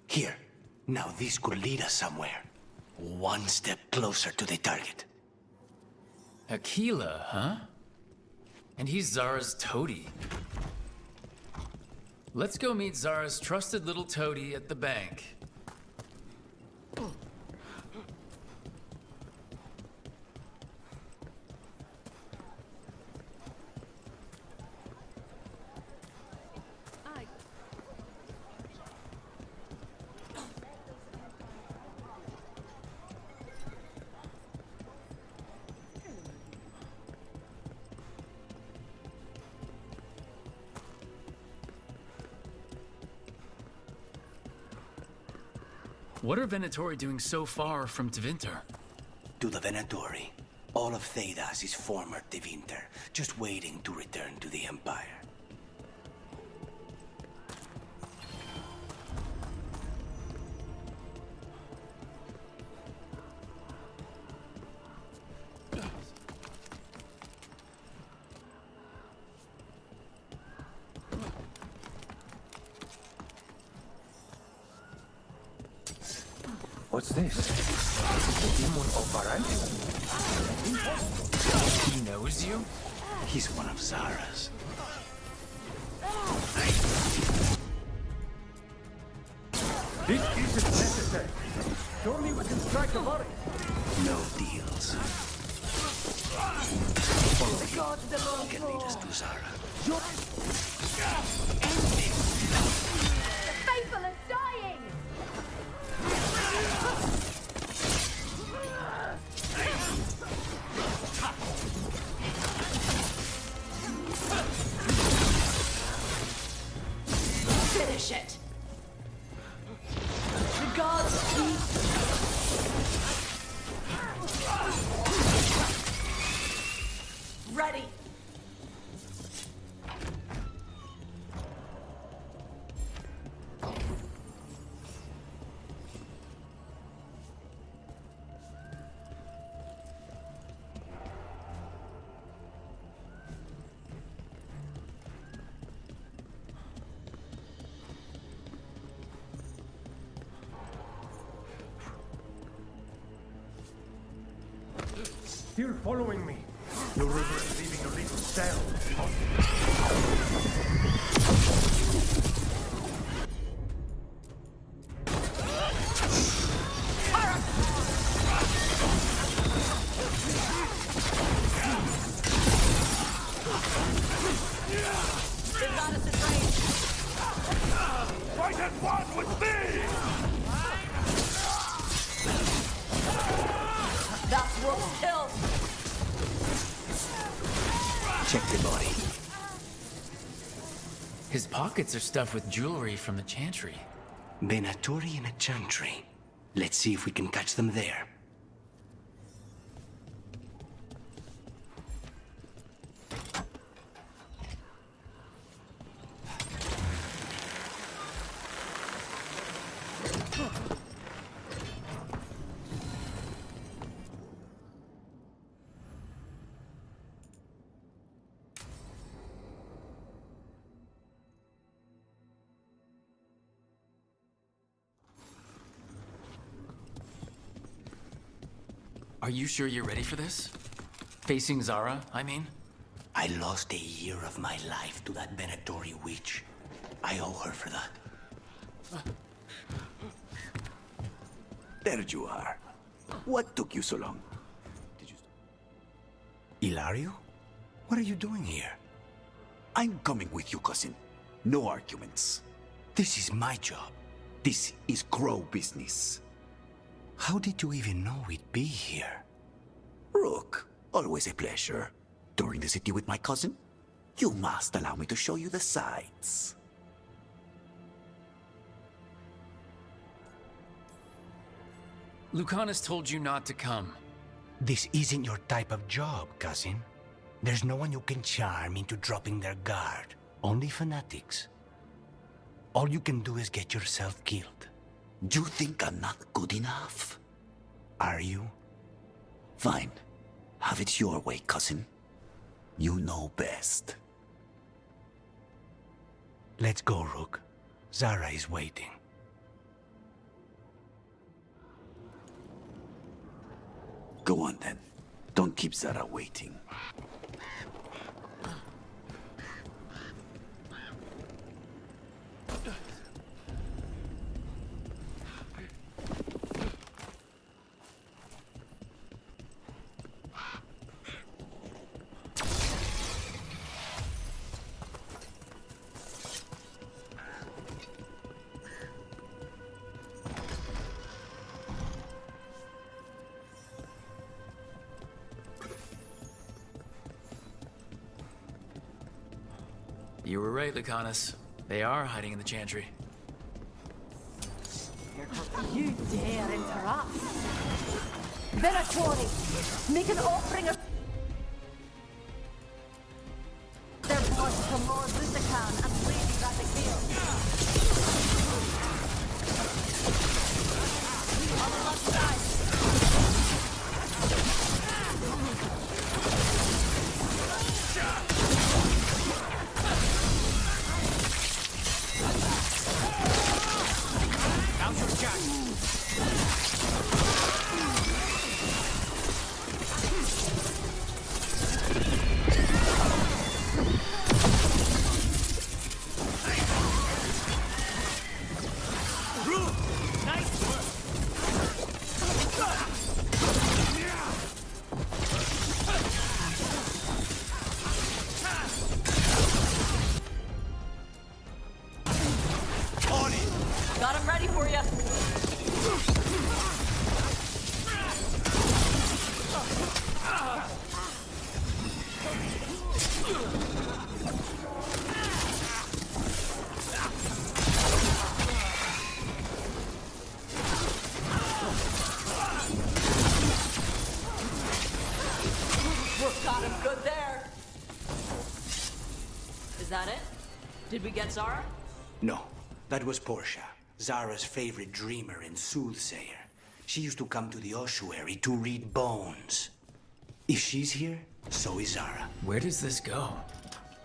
Here. Now this could lead us somewhere. One step closer to the target. Aquila, huh? And he's Zara's toady. Let's go meet Zara's trusted little toady at the bank. What are Venatori doing so far from Tevinter? To the Venatori. All of Thedas is former Tevinter, just waiting to return to the Empire. What's this? The demon of Varantia? He knows you? He's one of Zara's. This isn't necessary. Surely we can strike a body. No deals. Follow me. He can lead us to Zara. The faithful are dying! Finish it! The gods keep... Ready! Still following me. Your river is leaving a little cell. Fight at one with me! That's Wolf's kill! Check the body. His pockets are stuffed with jewelry from the Chantry. Venatori in a Chantry. Let's see if we can catch them there. Are you sure you're ready for this? Facing Zara, I mean? I lost a year of my life to that Venatori witch. I owe her for that. There you are. What took you so long? Ilario? What are you doing here? I'm coming with you, cousin. No arguments. This is my job. This is crow business. How did you even know we'd be here? Rook, always a pleasure. Touring the city with my cousin? You must allow me to show you the sights. Lucanis told you not to come. This isn't your type of job, cousin. There's no one you can charm into dropping their guard. Only fanatics. All you can do is get yourself killed. You think I'm not good enough? Are you? Fine. Have it your way, cousin. You know best. Let's go, Rook. Zara is waiting. Go on then. Don't keep Zara waiting. You were right, Lucanis. They are hiding in the chantry. You dare interrupt? Venatori, make an offering of their blood to Lord Lucanis and Lady Radicale. On the left side. Got him ready for you. Got him good there. Is that it? Did we get Zara? No, that was Portia, Zara's favorite dreamer and soothsayer. She used to come to the ossuary to read bones. If she's here, so is Zara. Where does this go?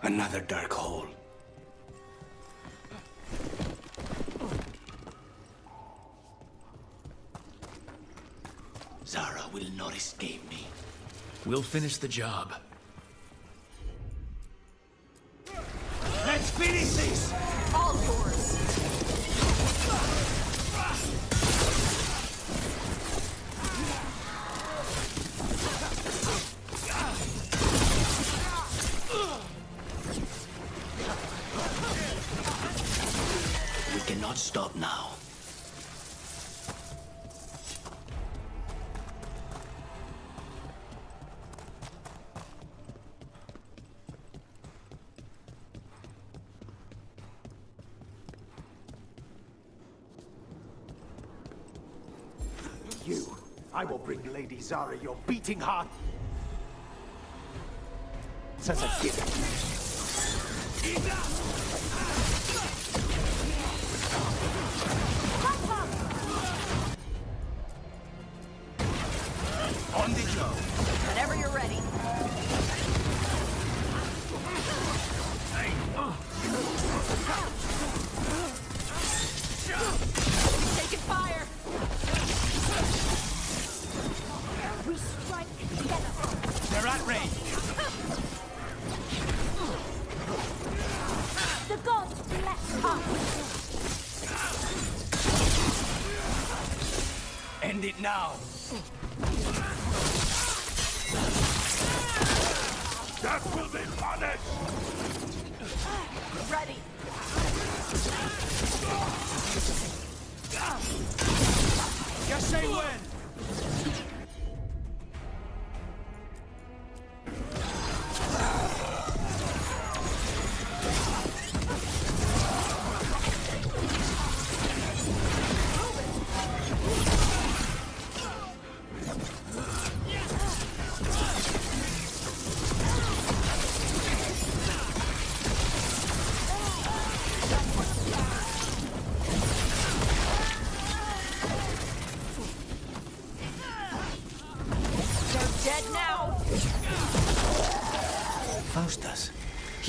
Another dark hole. Zara will not escape me. We'll finish the job. Let's finish this! All yours. We cannot stop now. I will bring Lady Zara your beating heart as a gift. On the job. Whenever you're ready. Taking fire. We strike together. They're at range. The gods bless us. End it now. That will be punished. Ready. Just say when.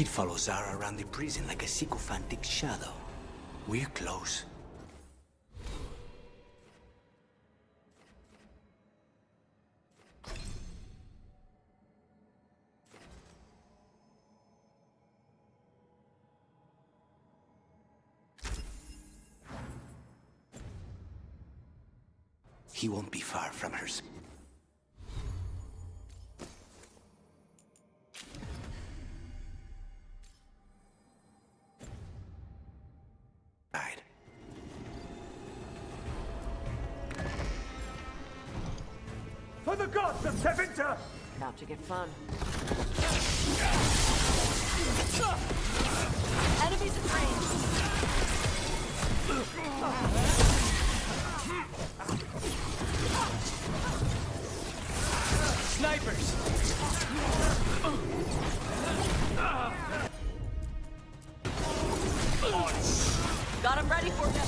He'd follow Zara around the prison like a sycophantic shadow. We're close. He won't be far from her. For the gods of Tevinter! About to get fun. Enemies in range. Snipers! Got him ready for you.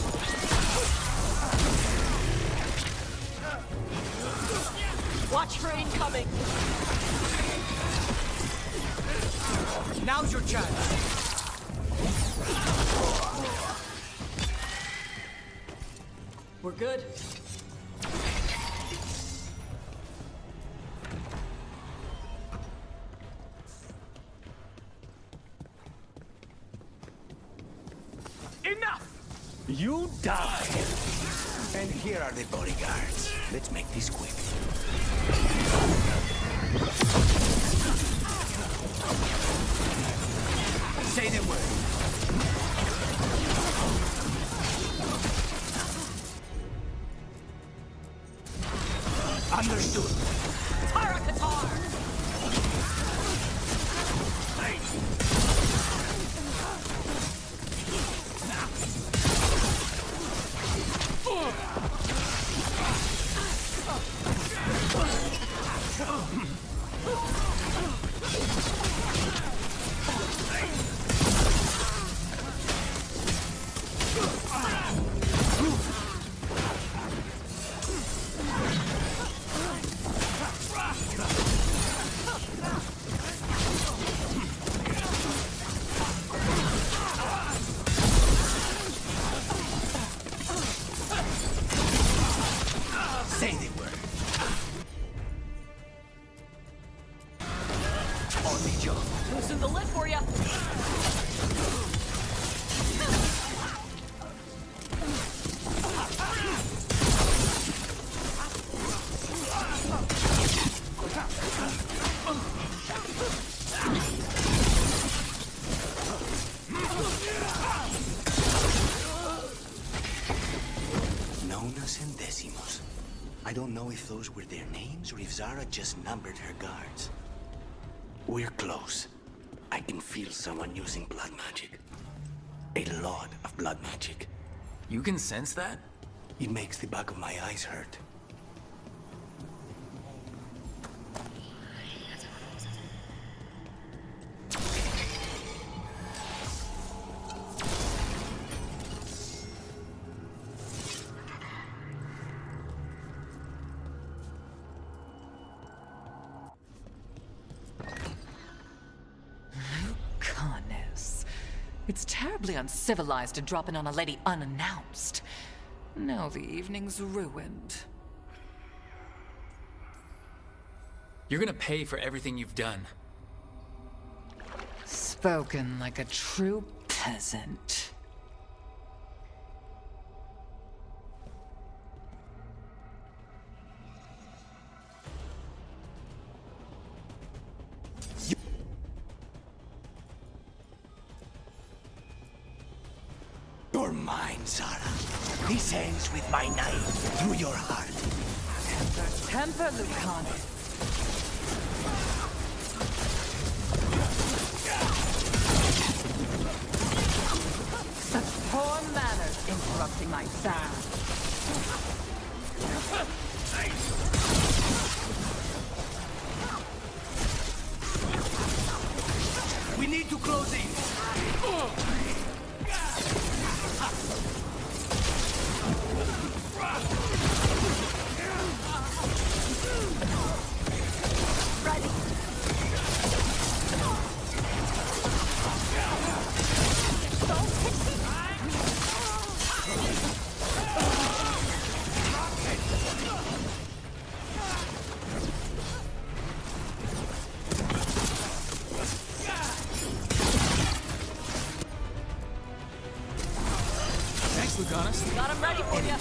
Watch for incoming. Now's your chance. We're good. Enough! You die! And here are the bodyguards. Let's make this quick. Say the word. Understood. Tara Katar! Say the word. On the job. Loosen the lid for you. Nonas and Decimos. I don't know if those were their names or if Zara just numbered her guards. We're close. I can feel someone using blood magic. A lot of blood magic. You can sense that? It makes the back of my eyes hurt. Lucanis. It's terribly uncivilized to drop in on a lady unannounced. Now the evening's ruined. You're gonna pay for everything you've done. Spoken like a true peasant. You're mine, Zara. This ends with my knife through your heart. Temper, Lucanis. Such poor manners interrupting my bath. We need to close in. Ready. Lucanis. Got him ready for you.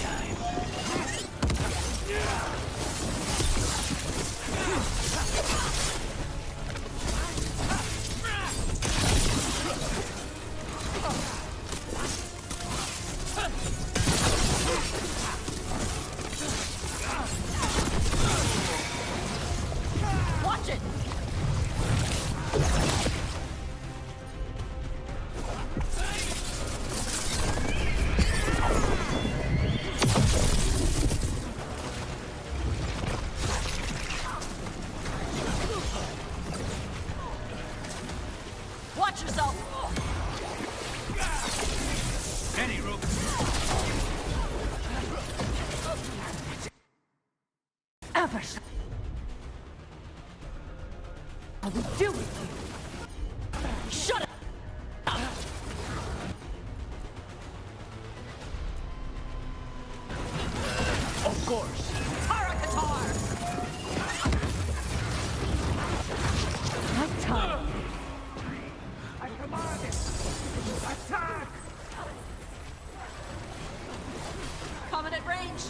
Watch it! Watch yourself! Any rope. Ever. I will do with you. Shut up! Of course. Tarakatar! My time. I command it! Attack! Coming at range!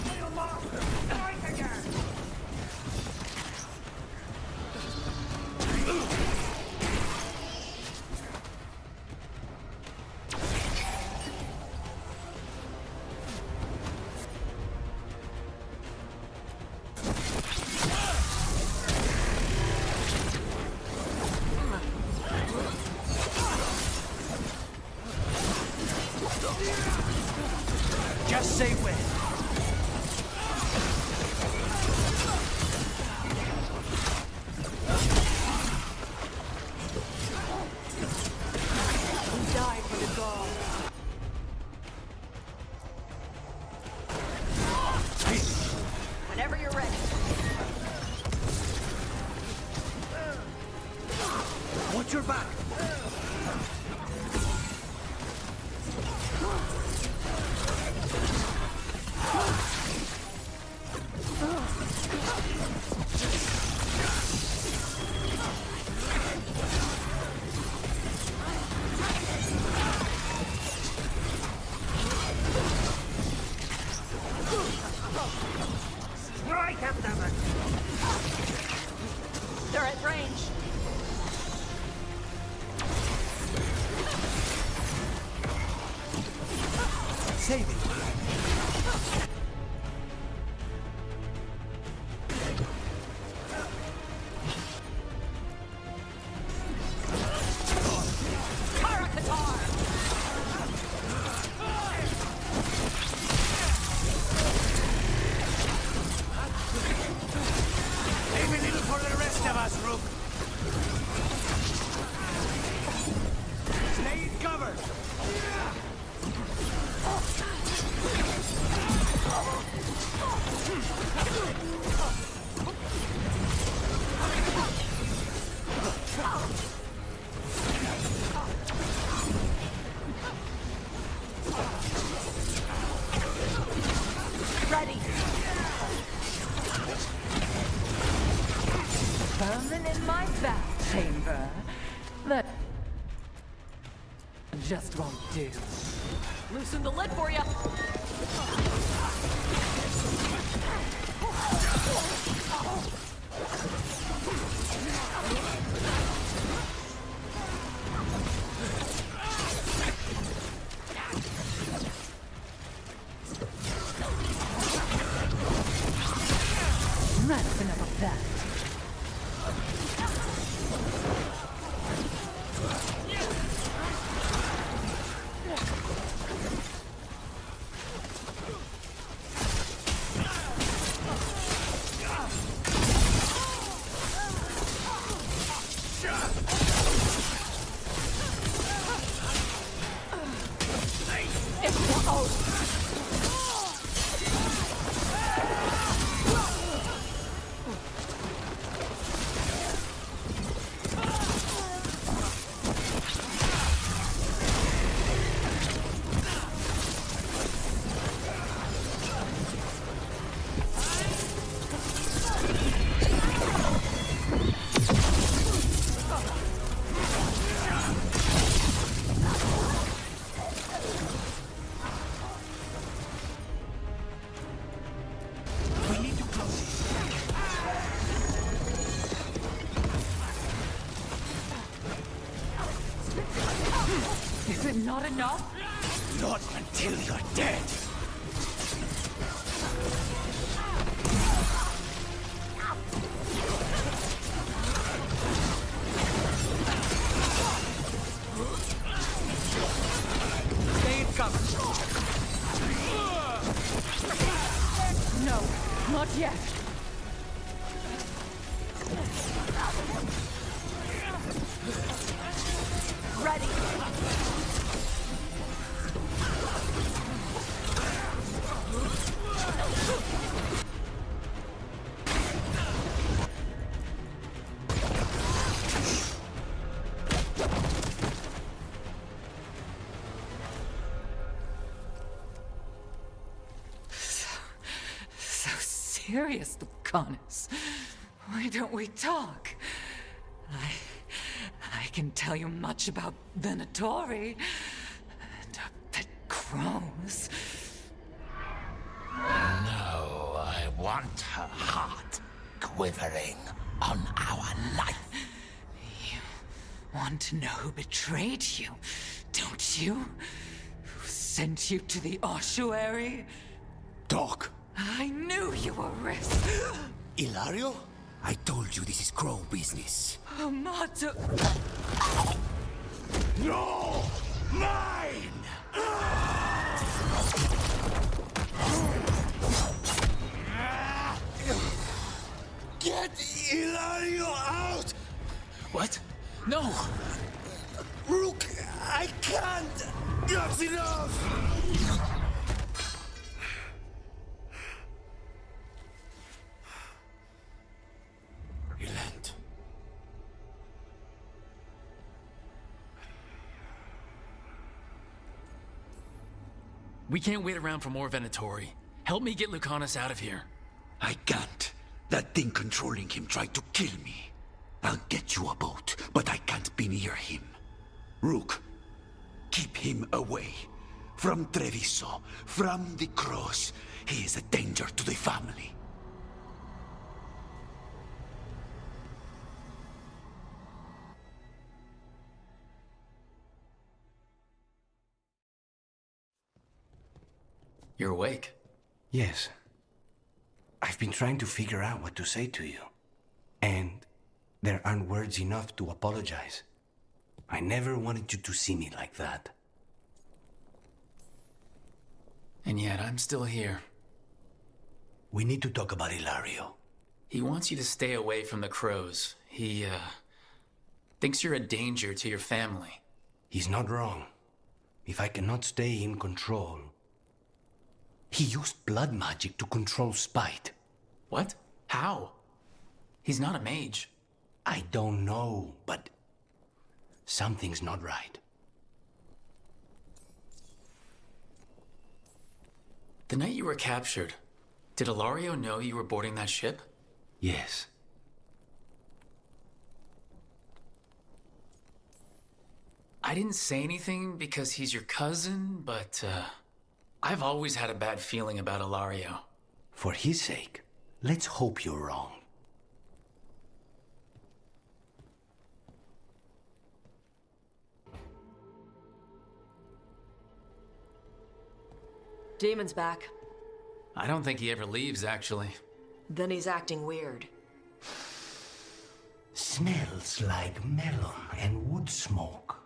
Dellamorte, fight again! Just say when. We die for the goal. Whenever you're ready. Watch your back. Strike at them! They're at range. Save it. Tarakatar! Leave a little for the rest of us, Rook. Stay in cover. Ready! Burning in my bath chamber. That just won't do. Loosen the lid for you. That's enough of that. him not enough? Not until you're dead. No, not yet. Ready. So serious, Lucanis. Why don't we talk? I can tell you much about Venatori and our pet crows. No, I want her heart quivering on our life. You want to know who betrayed you, don't you? Who sent you to the ossuary? Doc. I knew you were risk. Ilario? I told you this is crow business. Amato. No! Mine! Get Ilario out! What? No! Rook, I can't! That's enough! Relent. We can't wait around for more Venatori. Help me get Lucanis out of here. I can't. That thing controlling him tried to kill me. I'll get you a boat, but I can't be near him. Rook, keep him away. From Treviso, from the cross. He is a danger to the family. You're awake? Yes. I've been trying to figure out what to say to you. And there aren't words enough to apologize. I never wanted you to see me like that. And yet, I'm still here. We need to talk about Ilario. He wants you to stay away from the crows. He, thinks you're a danger to your family. He's not wrong. If I cannot stay in control... He used blood magic to control Spite. What? How? He's not a mage. I don't know, but... something's not right. The night you were captured, did Ilario know you were boarding that ship? Yes. I didn't say anything because he's your cousin, but, I've always had a bad feeling about Ilario. For his sake, let's hope you're wrong. Demon's back. I don't think he ever leaves, actually. Then he's acting weird. Smells like melon and wood smoke.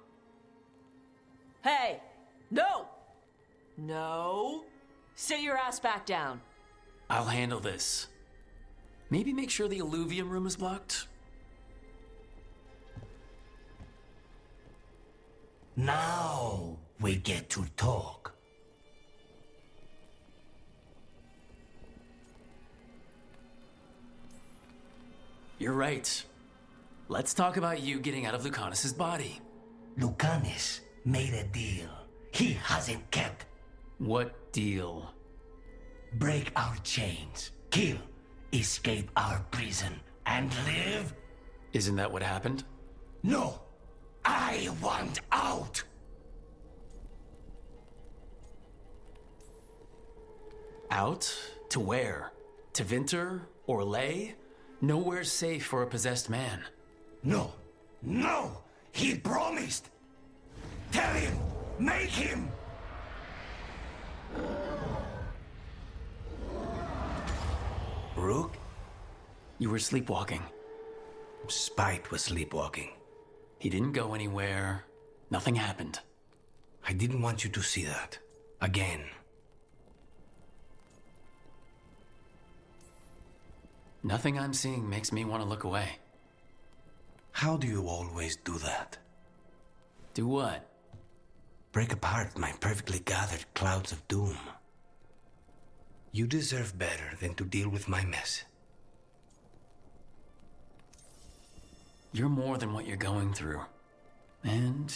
Hey! No! No! Sit your ass back down. I'll handle this. Maybe make sure the alluvium room is blocked? Now we get to talk. You're right. Let's talk about you getting out of Lucanis' body. Lucanis made a deal he hasn't kept. What deal? Break our chains, kill, escape our prison, and live? Isn't that what happened? No! I want out! Out? To where? To Vinter? Or Lay? Nowhere's safe for a possessed man. No! No! He promised! Tell him! Make him! Rook? You were sleepwalking. Spite was sleepwalking. He didn't go anywhere. Nothing happened. I didn't want you to see that. Again. Nothing I'm seeing makes me want to look away. How do you always do that? Do what? Break apart my perfectly gathered clouds of doom. You deserve better than to deal with my mess. You're more than what you're going through. And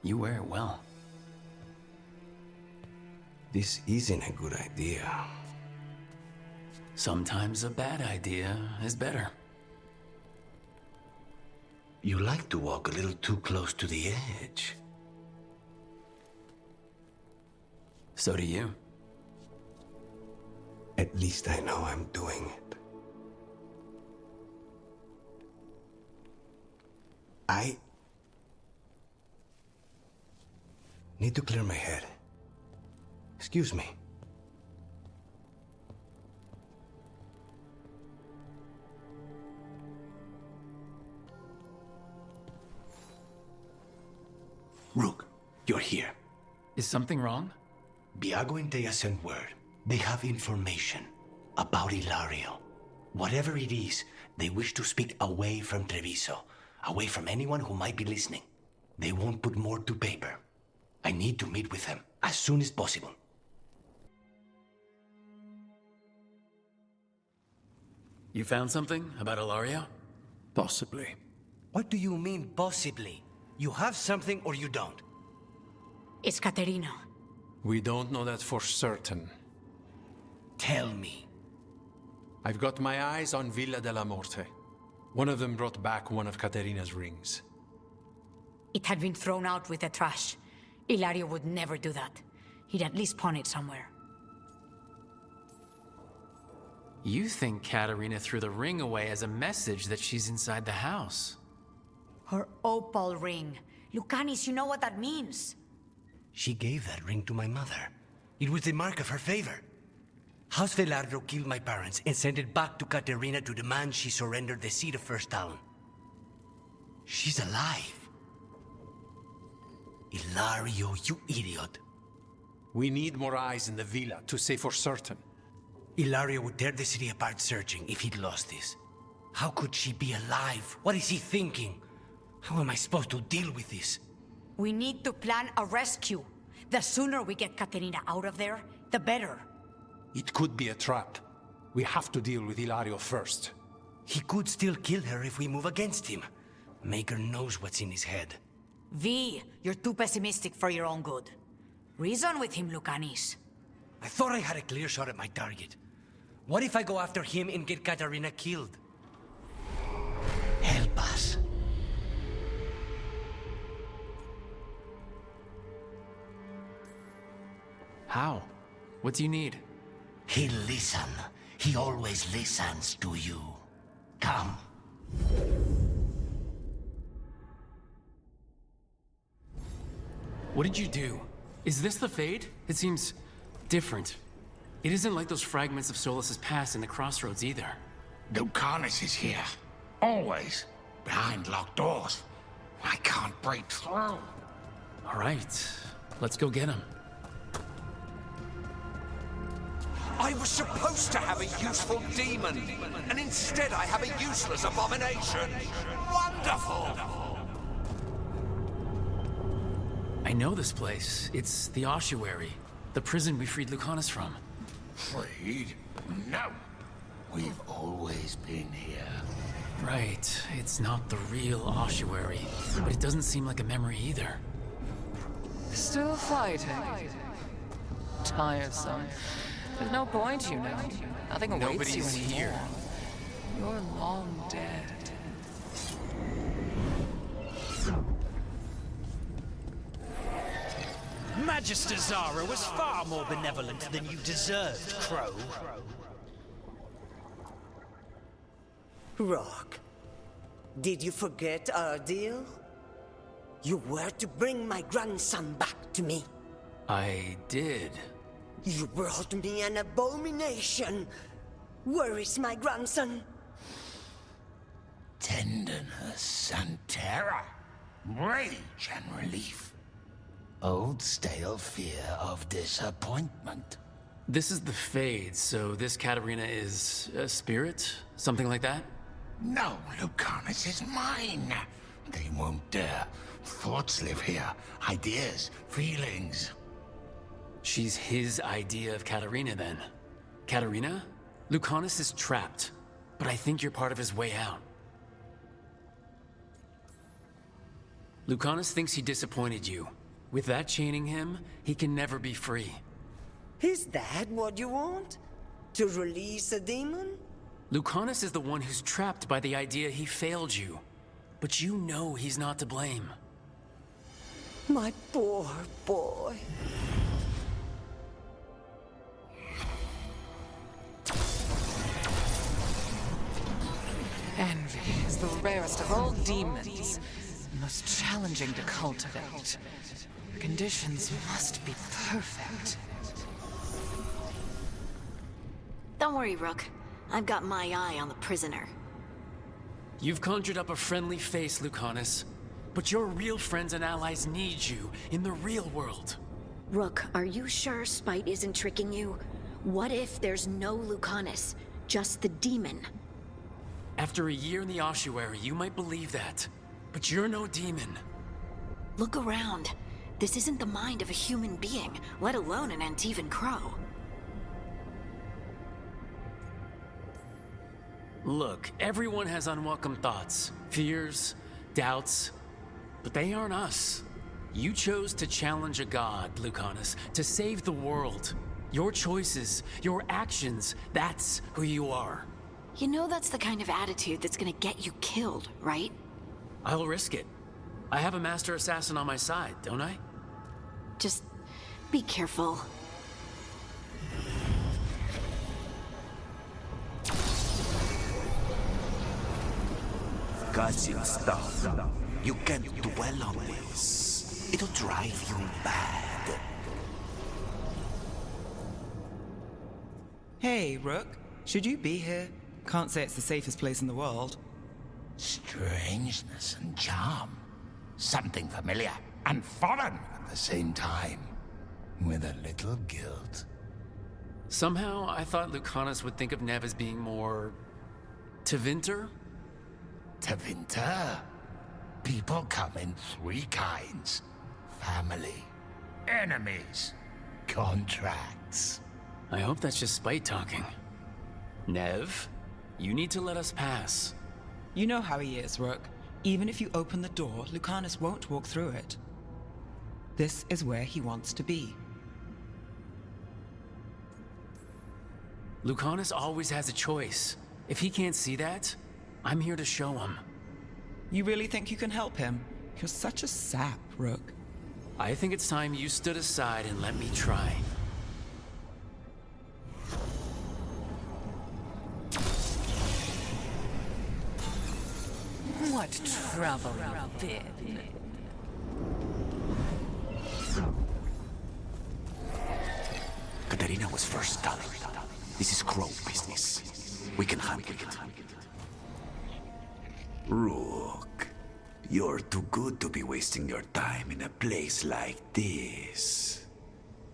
you wear it well. This isn't a good idea. Sometimes a bad idea is better. You like to walk a little too close to the edge. So do you. At least I know I'm doing it. I need to clear my head. Excuse me. Rook, you're here. Is something wrong? Biago and Dea sent word. They have information about Ilario. Whatever it is, they wish to speak away from Treviso, away from anyone who might be listening. They won't put more to paper. I need to meet with them as soon as possible. You found something about Ilario? Possibly. What do you mean, possibly? You have something or you don't? It's Caterina. We don't know that for certain. Tell me. I've got my eyes on Villa Dellamorte. One of them brought back one of Caterina's rings. It had been thrown out with the trash. Ilario would never do that. He'd at least pawn it somewhere. You think Caterina threw the ring away as a message that she's inside the house? Her opal ring. Lucanis, you know what that means. She gave that ring to my mother. It was the mark of her favor. House Veilguard killed my parents and sent it back to Caterina to demand she surrender the seat of First Talon. She's alive. Ilario, you idiot. We need more eyes in the villa to say for certain. Ilario would tear the city apart searching if he'd lost this. How could she be alive? What is he thinking? How am I supposed to deal with this? We need to plan a rescue. The sooner we get Caterina out of there, the better. It could be a trap. We have to deal with Ilario first. He could still kill her if we move against him. Maker knows what's in his head. V, you're too pessimistic for your own good. Reason with him, Lucanis. I thought I had a clear shot at my target. What if I go after him and get Caterina killed? Help us. How? What do you need? He'll listen. He always listens to you. Come. What did you do? Is this the Fade? It seems different. It isn't like those fragments of Solas's past in the crossroads either. Lucanis is here. Always. Behind locked doors. I can't break through. All right. Let's go get him. I was supposed to have a useful demon, and instead I have a useless abomination. Wonderful! I know this place. It's the ossuary, the prison we freed Lucanis from. Freed? No. We've always been here. Right. It's not the real ossuary, but it doesn't seem like a memory either. Still fighting? Tiresome. There's no point, you know. Nothing awaits you Nobody's anymore. here. You're long dead. Magister Zara was far more benevolent than you deserved, Crow. Rock, did you forget our deal? You were to bring my grandson back to me. I did. You brought me an abomination. Where is my grandson? Tenderness and terror, rage and relief. Old stale fear of disappointment. This is the Fade, so this Katarina is a spirit? Something like that? No, Lucanis is mine. They won't dare. Thoughts live here. Ideas, feelings. She's his idea of Katarina, then. Katarina? Lucanis is trapped, but I think you're part of his way out. Lucanis thinks he disappointed you. With that chaining him, he can never be free. Is that what you want? To release a demon? Lucanis is the one who's trapped by the idea he failed you. But you know he's not to blame. My poor boy. Envy is the rarest of all demons, and most challenging to cultivate. The conditions must be perfect. Don't worry, Rook. I've got my eye on the prisoner. You've conjured up a friendly face, Lucanis. But your real friends and allies need you in the real world. Rook, are you sure Spite isn't tricking you? What if there's no Lucanis, just the demon? After a year in the ossuary, you might believe that. But you're no demon. Look around. This isn't the mind of a human being, let alone an Antivan Crow. Look, everyone has unwelcome thoughts, fears, doubts, but they aren't us. You chose to challenge a god, Lucanis, to save the world. Your choices, your actions, that's who you are. You know that's the kind of attitude that's gonna get you killed, right? I'll risk it. I have a master assassin on my side, don't I? Just be careful. Gutsy stuff. You can't dwell on this. It'll drive you mad. Hey, Rook. Should you be here? Can't say it's the safest place in the world. Strangeness and charm. Something familiar and foreign at the same time. With a little guilt. Somehow, I thought Lucanis would think of Nev as being more... Tevinter? Tevinter? People come in three kinds. Family, enemies, contracts. I hope that's just Spite talking. Nev, you need to let us pass. You know how he is, Rook. Even if you open the door, Lucanis won't walk through it. This is where he wants to be. Lucanis always has a choice. If he can't see that, I'm here to show him. You really think you can help him? You're such a sap, Rook. I think it's time you stood aside and let me try. What trouble you've been. Katarina was first done. This is Crow business. We can handle it. Rook, you're too good to be wasting your time in a place like this.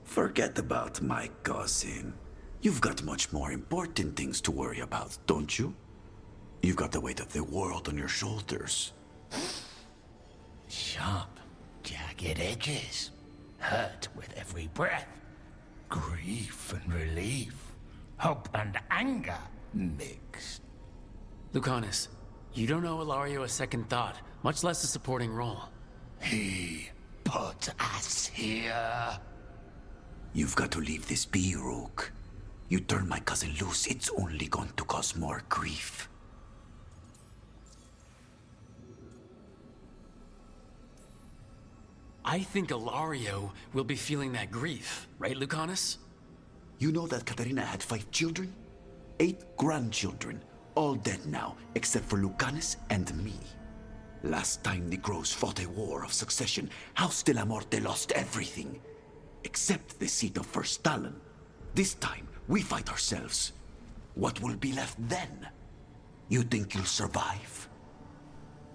Forget about my cousin. You've got much more important things to worry about, don't you? You've got the weight of the world on your shoulders. Sharp, jagged edges. Hurt with every breath. Grief and relief. Hope and anger mixed. Lucanis, you don't owe Ilario a second thought, much less a supporting role. He put us here. You've got to leave this be, Rook. You turn my cousin loose, it's only going to cause more grief. I think Ilario will be feeling that grief, right, Lucanis? You know that Katarina had 5 children? 8 grandchildren, all dead now, except for Lucanis and me. Last time the Crows fought a war of succession, House Dellamorte lost everything. Except the seat of First Talon. This time, we fight ourselves. What will be left then? You think you'll survive?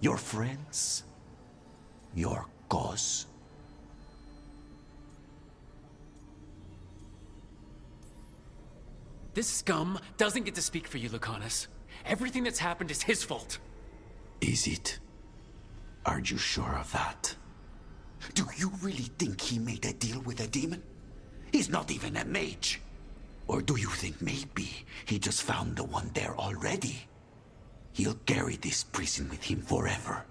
Your friends? Your cause? This scum doesn't get to speak for you, Lucanis. Everything that's happened is his fault. Is it? Are you sure of that? Do you really think he made a deal with a demon? He's not even a mage. Or do you think maybe he just found the one there already? He'll carry this prison with him forever.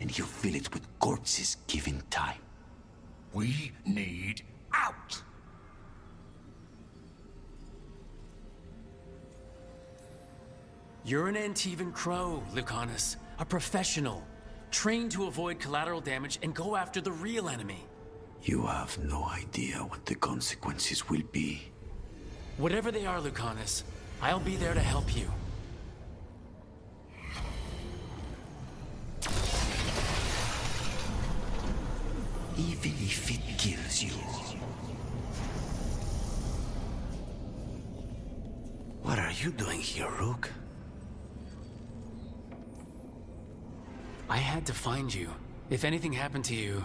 And he'll fill it with corpses given time. We need out! You're an Antivan Crow, Lucanis. A professional. Trained to avoid collateral damage and go after the real enemy. You have no idea what the consequences will be. Whatever they are, Lucanis, I'll be there to help you. Even if it kills you. What are you doing here, Rook? I had to find you. If anything happened to you,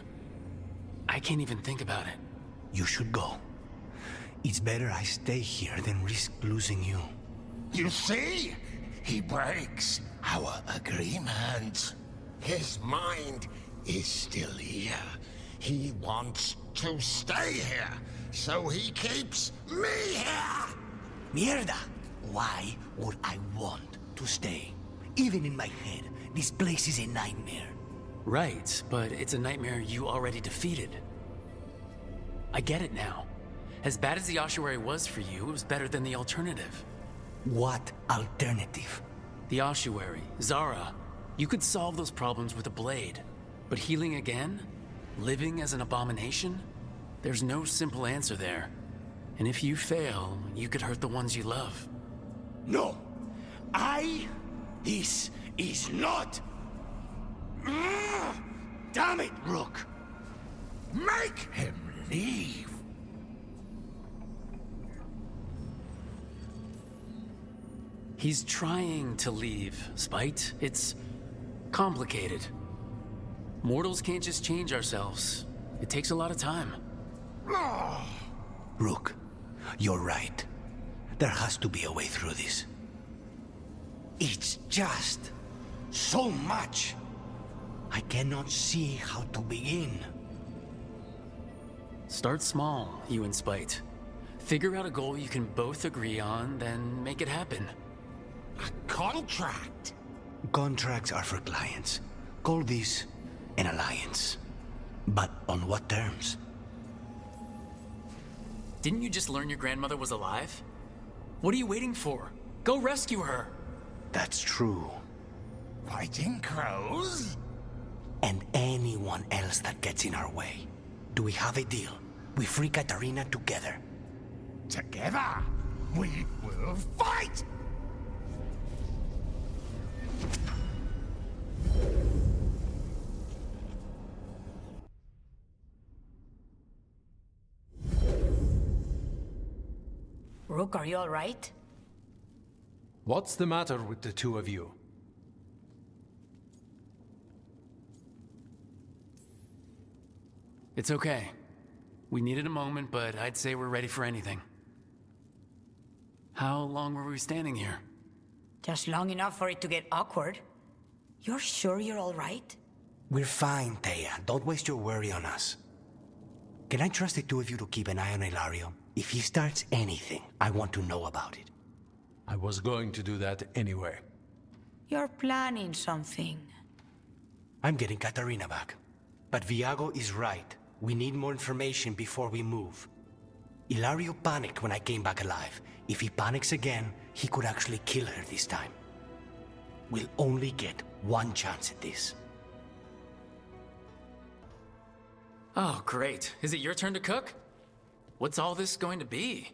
I can't even think about it. You should go. It's better I stay here than risk losing you. You see? He breaks our agreement. His mind is still here. He wants to stay here, so he keeps me here! Mierda! Why would I want to stay? Even in my head, this place is a nightmare. Right, but it's a nightmare you already defeated. I get it now. As bad as the ossuary was for you, it was better than the alternative. What alternative? The ossuary, Zara. You could solve those problems with a blade. But healing again? Living as an abomination? There's no simple answer there. And if you fail, you could hurt the ones you love. No! This is not... Damn it, Rook! Make him leave! He's trying to leave, Spite. It's complicated. Mortals can't just change ourselves. It takes a lot of time. Rook, you're right. There has to be a way through this. It's just so much. I cannot see how to begin. Start small, you and Spite. Figure out a goal you can both agree on, then make it happen. A contract? Contracts are for clients. Call this an alliance. But on what terms? Didn't you just learn your grandmother was alive? What are you waiting for? Go rescue her! That's true. Fighting crows? And anyone else that gets in our way. Do we have a deal? We free Katarina together. Together, we will fight! Rook, are you all right? What's the matter with the two of you? It's okay. We needed a moment, but I'd say we're ready for anything. How long were we standing here? Just long enough for it to get awkward. You're sure you're all right? We're fine, Thea. Don't waste your worry on us. Can I trust the two of you to keep an eye on Ilario? If he starts anything, I want to know about it. I was going to do that anyway. You're planning something. I'm getting Katarina back. But Viago is right. We need more information before we move. Ilario panicked when I came back alive. If he panics again, he could actually kill her this time. We'll only get one chance at this. Oh, great. Is it your turn to cook? What's all this going to be?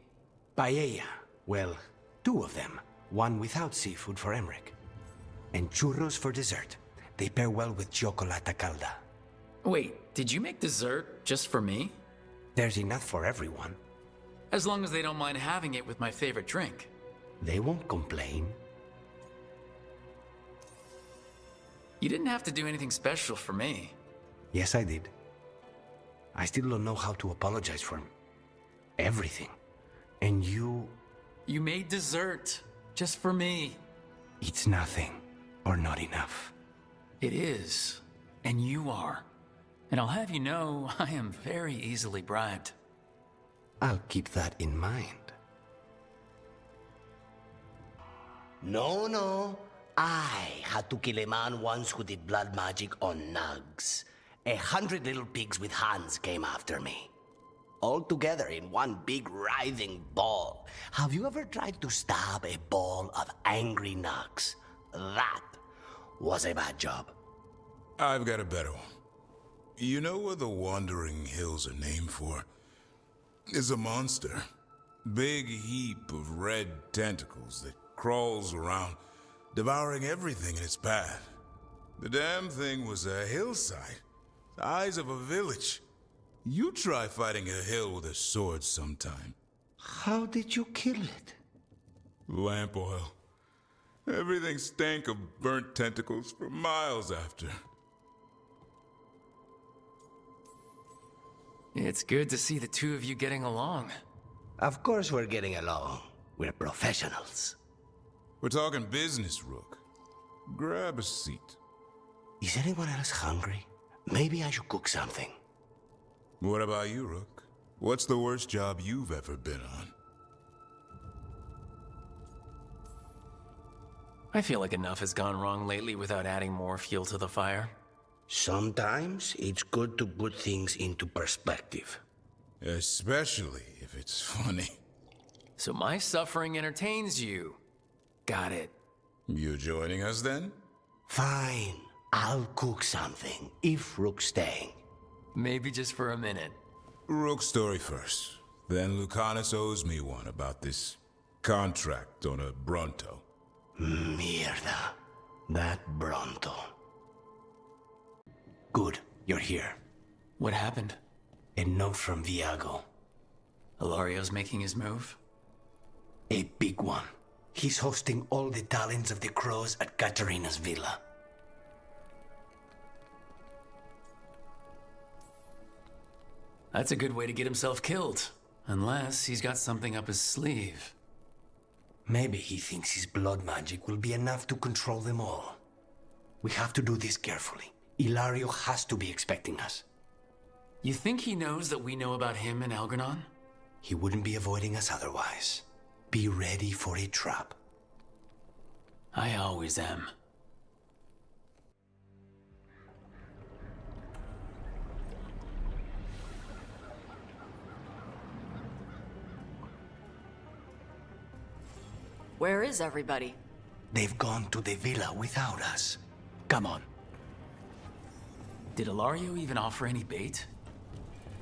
Paella. Well, two of them. One without seafood for Emmerich. And churros for dessert. They pair well with chocolate calda. Wait, did you make dessert just for me? There's enough for everyone. As long as they don't mind having it with my favorite drink. They won't complain. You didn't have to do anything special for me. Yes, I did. I still don't know how to apologize for everything. And you... You made dessert just for me. It's nothing, or not enough. It is, and you are. And I'll have you know, I am very easily bribed. I'll keep that in mind. No. I had to kill a man once who did blood magic on nugs. 100 little pigs with hands came after me. All together in one big writhing ball. Have you ever tried to stab a ball of angry nugs? That was a bad job. I've got a better one. You know what the Wandering Hills are named for? It's a monster. Big heap of red tentacles that crawls around, devouring everything in its path. The damn thing was a hillside, the size of a village. You try fighting a hill with a sword sometime. How did you kill it? Lamp oil. Everything stank of burnt tentacles for miles after. It's good to see the two of you getting along. Of course we're getting along. We're professionals. We're talking business, Rook. Grab a seat. Is anyone else hungry? Maybe I should cook something. What about you, Rook? What's the worst job you've ever been on? I feel like enough has gone wrong lately without adding more fuel to the fire. Sometimes it's good to put things into perspective. Especially if it's funny. So my suffering entertains you. Got it. You joining us then? Fine. I'll cook something, if Rook's staying. Maybe just for a minute. Rook's story first. Then Lucanis owes me one about this contract on a Bronto. Mierda. That Bronto. Good, you're here. What happened? A note from Viago. Hilario's making his move? A big one. He's hosting all the talents of the crows at Katarina's villa. That's a good way to get himself killed. Unless he's got something up his sleeve. Maybe he thinks his blood magic will be enough to control them all. We have to do this carefully. Hilario has to be expecting us. You think he knows that we know about him and Algernon? He wouldn't be avoiding us otherwise. Be ready for a trap. I always am. Where is everybody? They've gone to the villa without us. Come on. Did Hilario even offer any bait?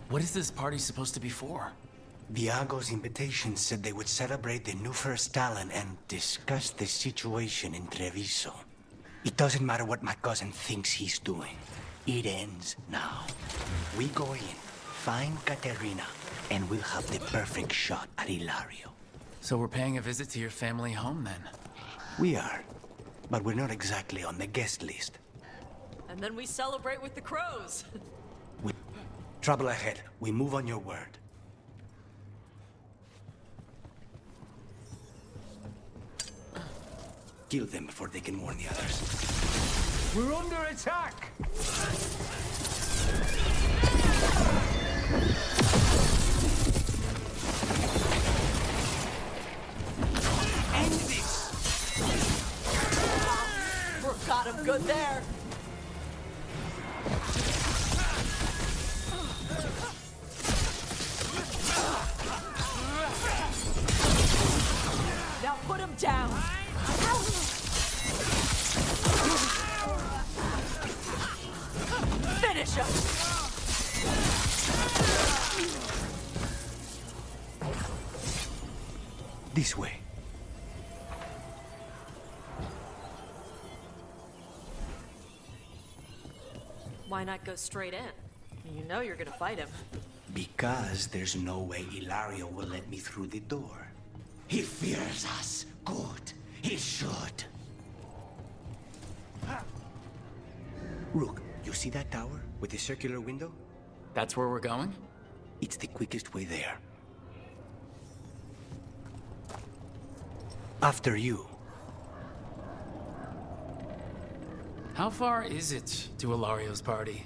What is this party supposed to be for? Viago's invitation said they would celebrate the new first talent and discuss the situation in Treviso. It doesn't matter what my cousin thinks he's doing. It ends now. We go in, find Katerina, and we'll have the perfect shot at Hilario. So we're paying a visit to your family home then? We are, but we're not exactly on the guest list. And then we celebrate with the crows. Trouble ahead. We move on your word. Kill them before they can warn the others. We're under attack! End this! Got him good there. Now put him down. Finish him. This way. Why not go straight in? You know you're gonna fight him. Because there's no way Ilario will let me through the door. He fears us. Good. He should. Rook, you see that tower with the circular window? That's where we're going? It's the quickest way there. After you. How far is it to Ilario's party?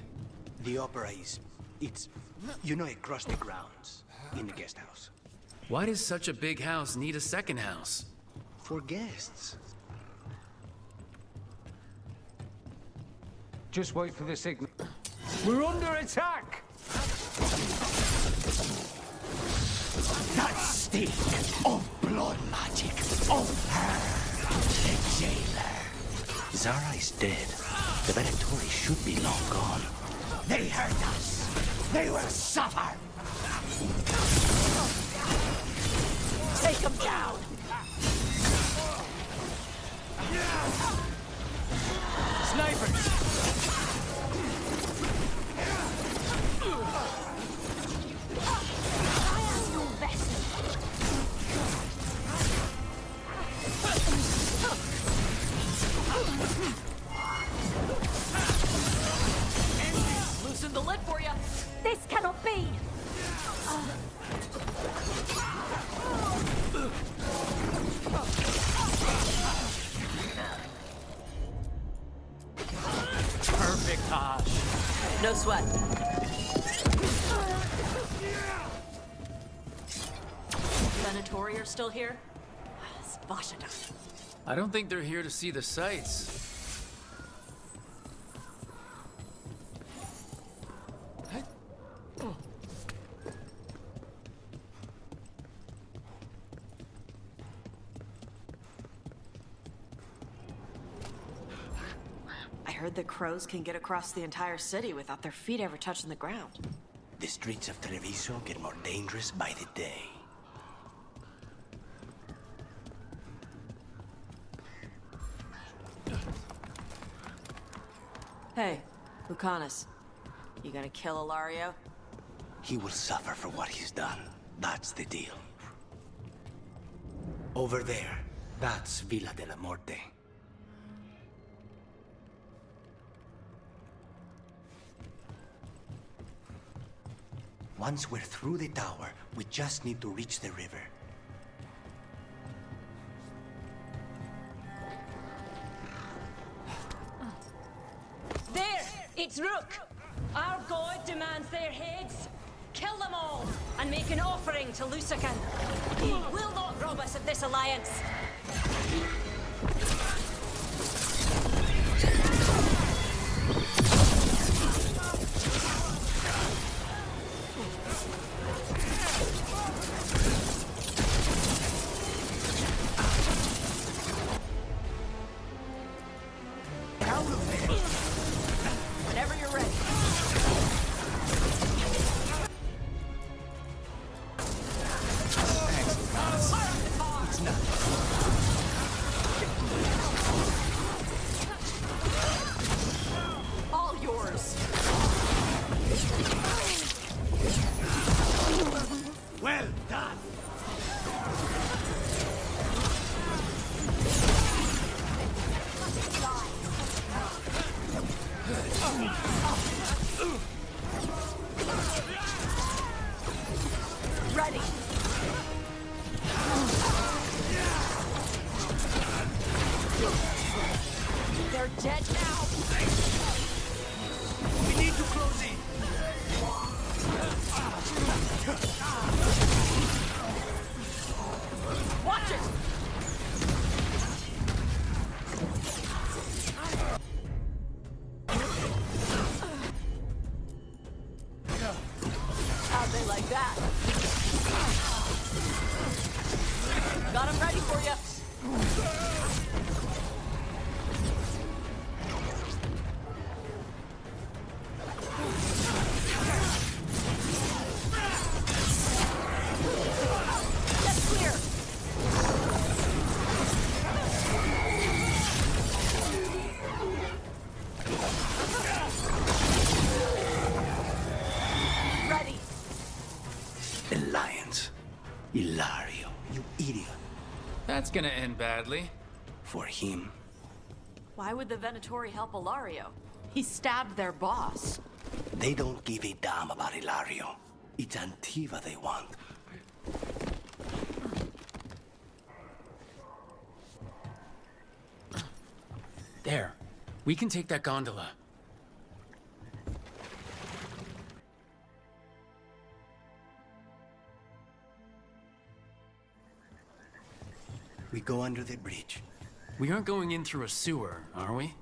The opera is... It's... You know, across the grounds. In the guest house. Why does such a big house need a second house? For guests. Just wait for the signal. We're under attack! That stink of blood magic of her, the jailer. Zara is dead. The Venatori should be long gone. They hurt us. They will suffer. Take him down! Snipers! I am your vessel. Loosen the lid for you. This cannot be. Perfect, Tosh. No sweat. Venatori are still here? Svashada. I don't think they're here to see the sights. I heard the crows can get across the entire city without their feet ever touching the ground. The streets of Treviso get more dangerous by the day. Hey, Lucanis. You gonna kill Ilario? He will suffer for what he's done. That's the deal. Over there, that's Villa Dellamorte. Once we're through the tower, we just need to reach the river. There! It's Rook! Our god demands their heads. Kill them all, and make an offering to Lucanis. He will not rob us of this alliance. Whenever you're ready. It's not. All yours. Well done! Ready. They're dead now. We need to close in. Watch it. How'd they like that? Got him ready for you. That's clear. Ilario, you idiot. That's gonna end badly. For him. Why would the Venatori help Ilario? He stabbed their boss. They don't give a damn about Ilario. It's Antiva they want. There. We can take that gondola. We go under the bridge. We aren't going in through a sewer, are we?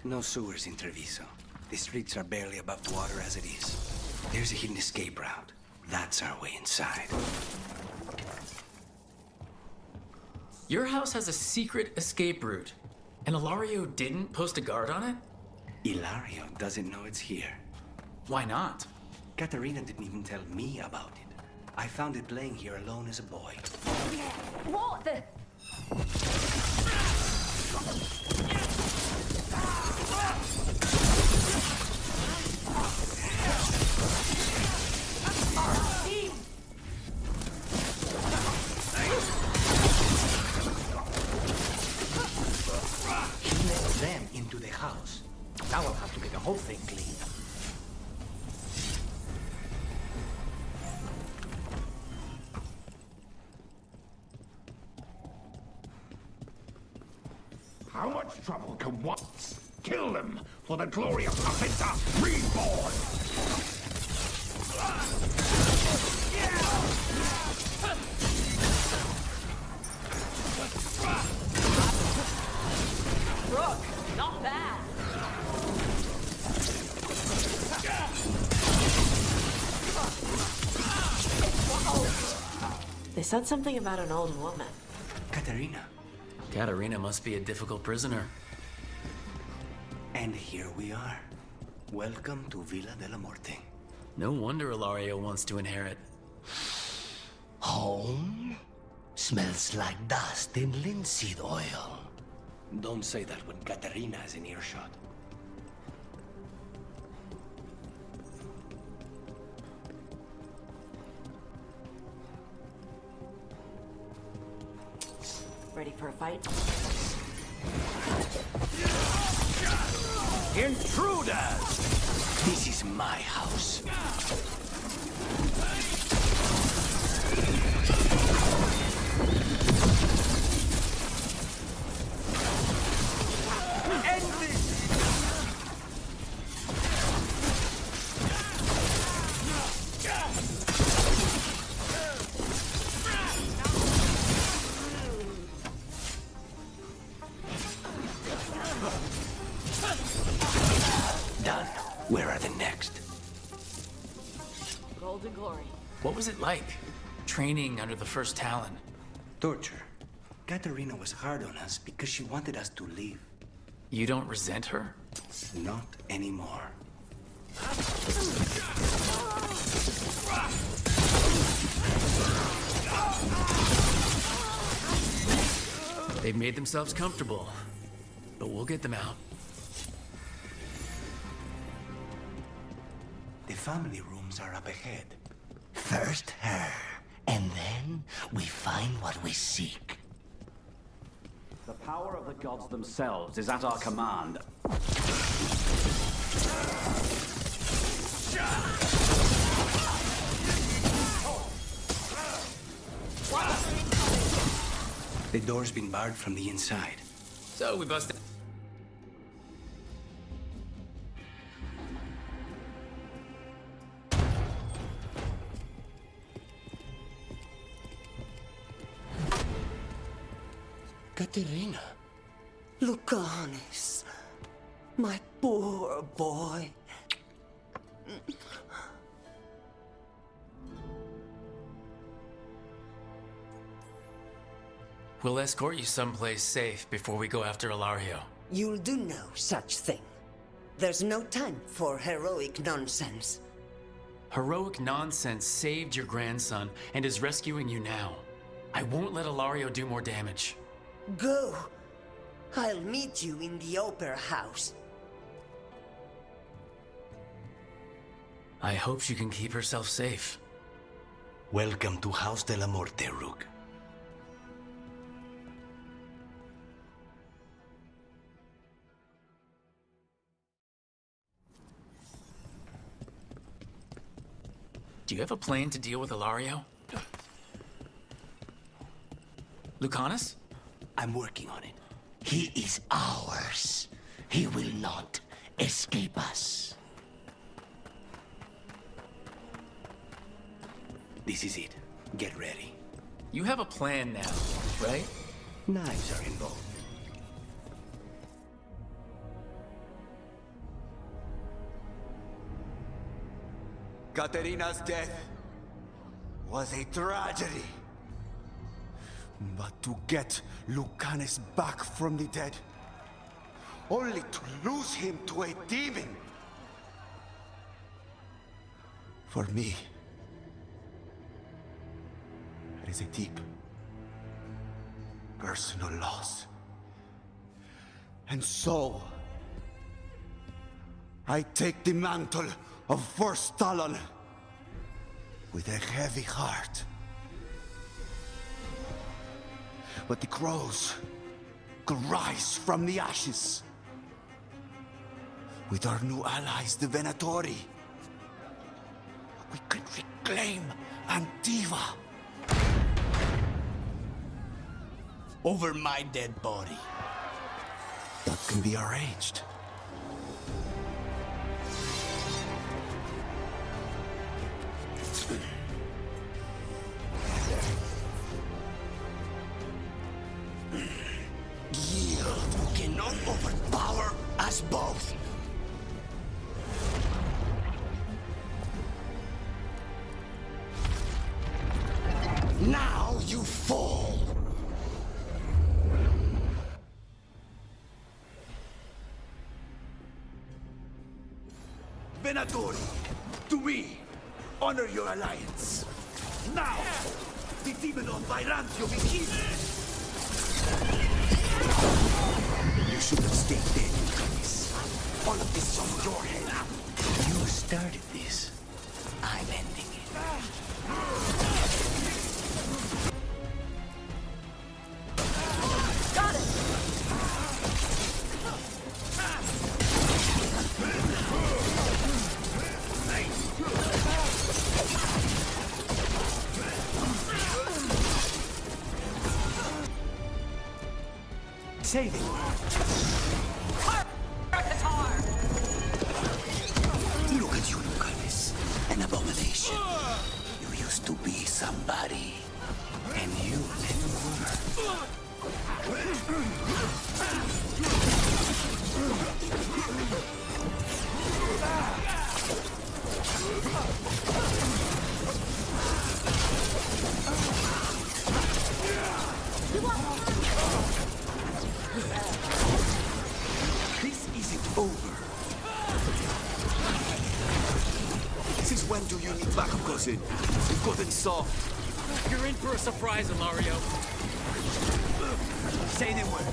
No sewers in Treviso. The streets are barely above water as it is. There's a hidden escape route. That's our way inside. Your house has a secret escape route, and Ilario didn't post a guard on it? Ilario doesn't know it's here. Why not? Katerina didn't even tell me about it. I found it playing here alone as a boy. What the? He let them into the house. Now I'll have to get the whole thing clean. How much trouble can one kill them for the glory of Hafenta reborn? Rook, not bad. They said something about an old woman. Katerina. Katerina must be a difficult prisoner. And here we are. Welcome to Villa Dellamorte. No wonder Ilario wants to inherit. Home? Smells like dust and linseed oil. Don't say that when Katerina is in earshot. Ready for a fight? Intruders! This is my house. End this! Done. Where are the next? Golden Glory. What was it like, training under the first Talon? Torture. Katerina was hard on us because she wanted us to leave. You don't resent her? Not anymore. They've made themselves comfortable, but we'll get them out. The family rooms are up ahead. First her, and then we find what we seek. The power of the gods themselves is at our command. The door's been barred from the inside. So we busted. Katerina. Lucanis. My poor boy. We'll escort you someplace safe before we go after Ilario. You'll do no such thing. There's no time for heroic nonsense. Heroic nonsense saved your grandson and is rescuing you now. I won't let Ilario do more damage. Go. I'll meet you in the opera house. I hope she can keep herself safe. Welcome to House Dellamorte, Rook. Do you have a plan to deal with Ilario? Lucanis? I'm working on it. He is ours. He will not escape us. This is it. Get ready. You have a plan now, right? Knives are involved. Caterina's death was a tragedy. But to get Lucanis back from the dead, only to lose him to a demon. For me, it is a deep, personal loss. And so, I take the mantle of First Talon with a heavy heart. But the crows could rise from the ashes. With our new allies, the Venatori, we could reclaim Antiva. Over my dead body. That can be arranged. Yield cannot overpower us both. Now you fall. Venatori, to me, honor your alliance. Now, the demon of Vyrantio is healed. You should have stayed dead, Lucanis. All of this is on your head. You started this. I'm ending it. Got it! Save it. Look at you, Lucanis. An abomination. You used to be somebody. And you never were. This isn't over. Since when do you need backup, cousin? Good and soft. You're in for a surprise, Ilario. Say the word.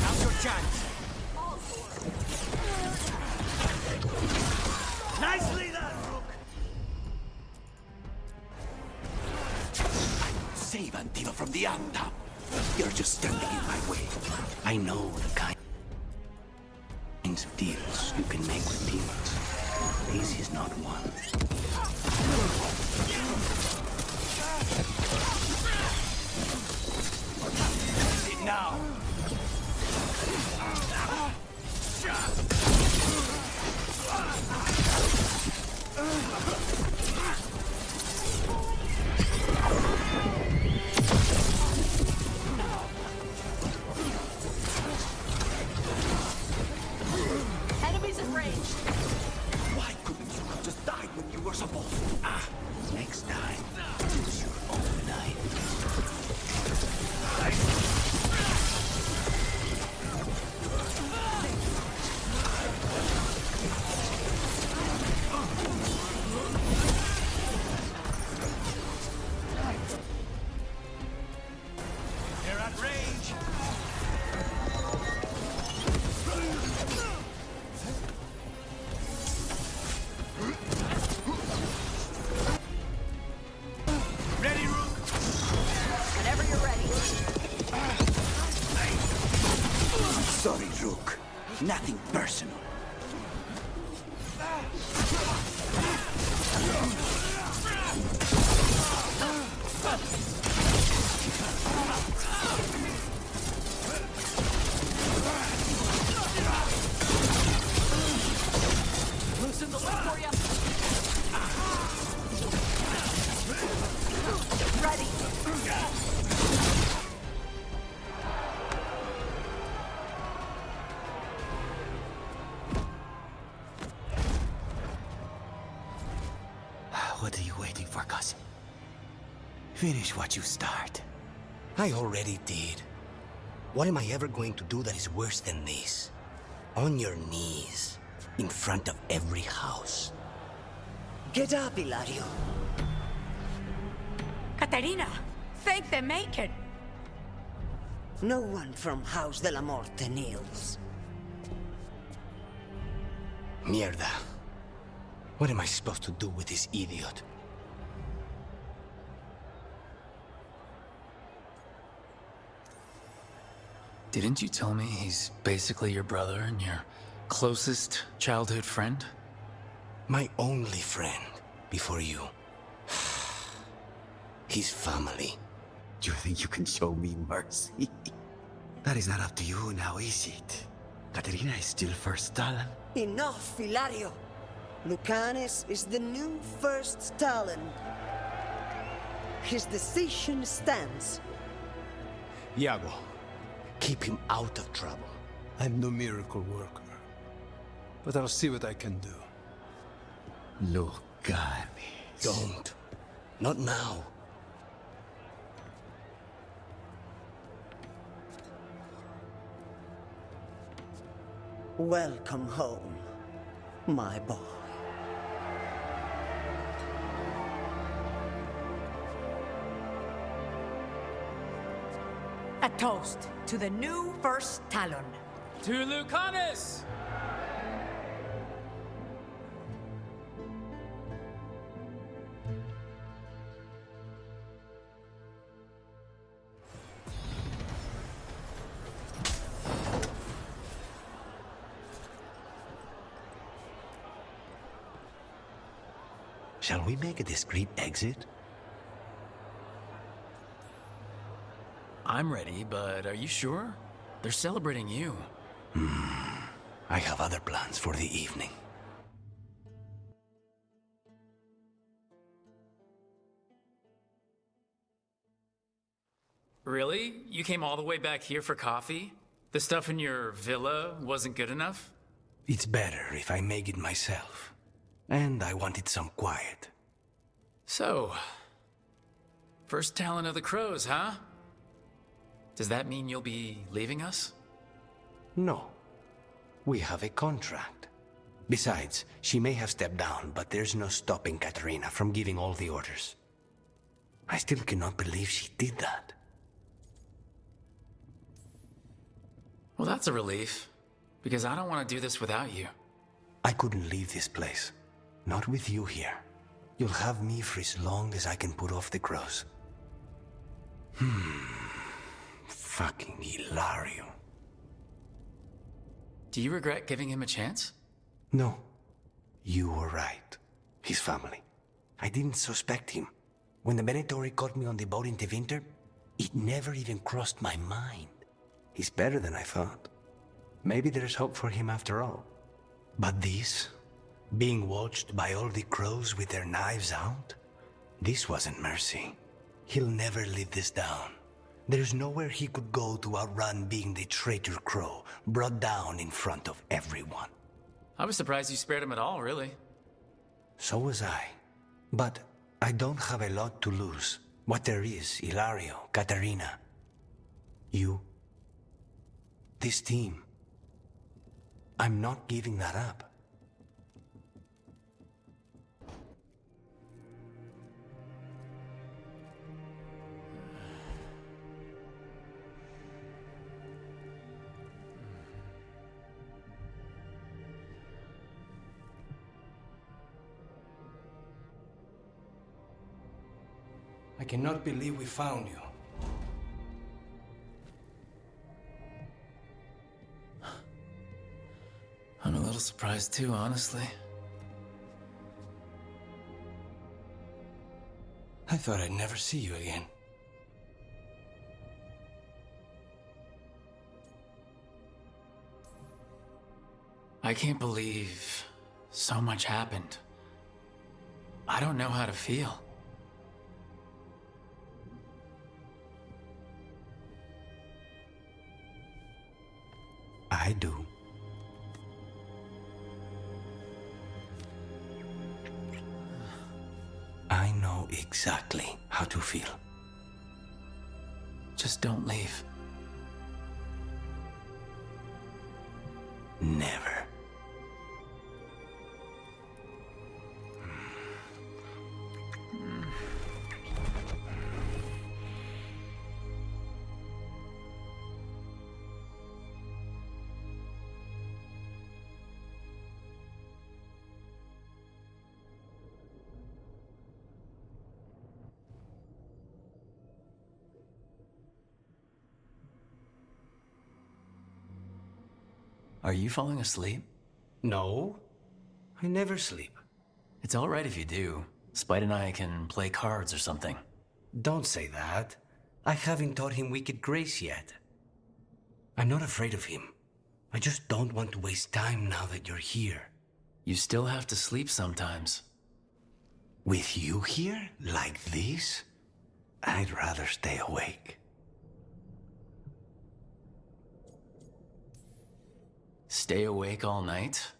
Now's your chance. Nicely done, Rook. Save Antiva from the Anta. You're just standing in my way. I know the kinds of deals you can make with demons. This is not one. Now. Enemies in range. Why couldn't you have just died when you were supposed to? Next Nothing personal. Loosen the lip for you. Ready. What are you waiting for, cousin? Finish what you start. I already did. What am I ever going to do that is worse than this? On your knees, in front of every house. Get up, Hilario. Caterina, thank the Maker. No one from House Dellamorte kneels. Mierda. What am I supposed to do with this idiot? Didn't you tell me he's basically your brother and your closest childhood friend? My only friend, before you. His family. Do you think you can show me mercy? That is not up to you now, is it? Caterina is still first Talon. Enough, Hilario. Lucanis is the new first Talon. His decision stands. Iago, keep him out of trouble. I'm no miracle worker, but I'll see what I can do. Lucanis. Don't. Not now. Welcome home, my boy. A toast to the new first Talon. To Lucanis! Shall we make a discreet exit? I'm ready, but are you sure? They're celebrating you. I have other plans for the evening. Really? You came all the way back here for coffee? The stuff in your villa wasn't good enough? It's better if I make it myself. And I wanted some quiet. So, first Talon of the Crows, huh? Does that mean you'll be leaving us? No. We have a contract. Besides, she may have stepped down, but there's no stopping Caterina from giving all the orders. I still cannot believe she did that. Well, that's a relief, because I don't want to do this without you. I couldn't leave this place. Not with you here. You'll have me for as long as I can put off the crows. Fucking Hilario. Do you regret giving him a chance? No. You were right. His family. I didn't suspect him. When the Venatori caught me on the boat in Tevinter, it never even crossed my mind. He's better than I thought. Maybe there's hope for him after all. But this, being watched by all the crows with their knives out, this wasn't mercy. He'll never live this down. There's nowhere he could go to outrun being the traitor crow, brought down in front of everyone. I was surprised you spared him at all, really. So was I. But I don't have a lot to lose. What there is, Hilario, Caterina, you, this team. I'm not giving that up. I cannot believe we found you. little surprised too, honestly. I thought I'd never see you again. I can't believe so much happened. I don't know how to feel. I do. I know exactly how to feel. Just don't leave. Never. Are you falling asleep? No, I never sleep. It's all right if you do. Spite and I can play cards or something. Don't say that. I haven't taught him wicked grace yet. I'm not afraid of him. I just don't want to waste time now that you're here. You still have to sleep sometimes. With you here, like this, I'd rather stay awake. Stay awake all night?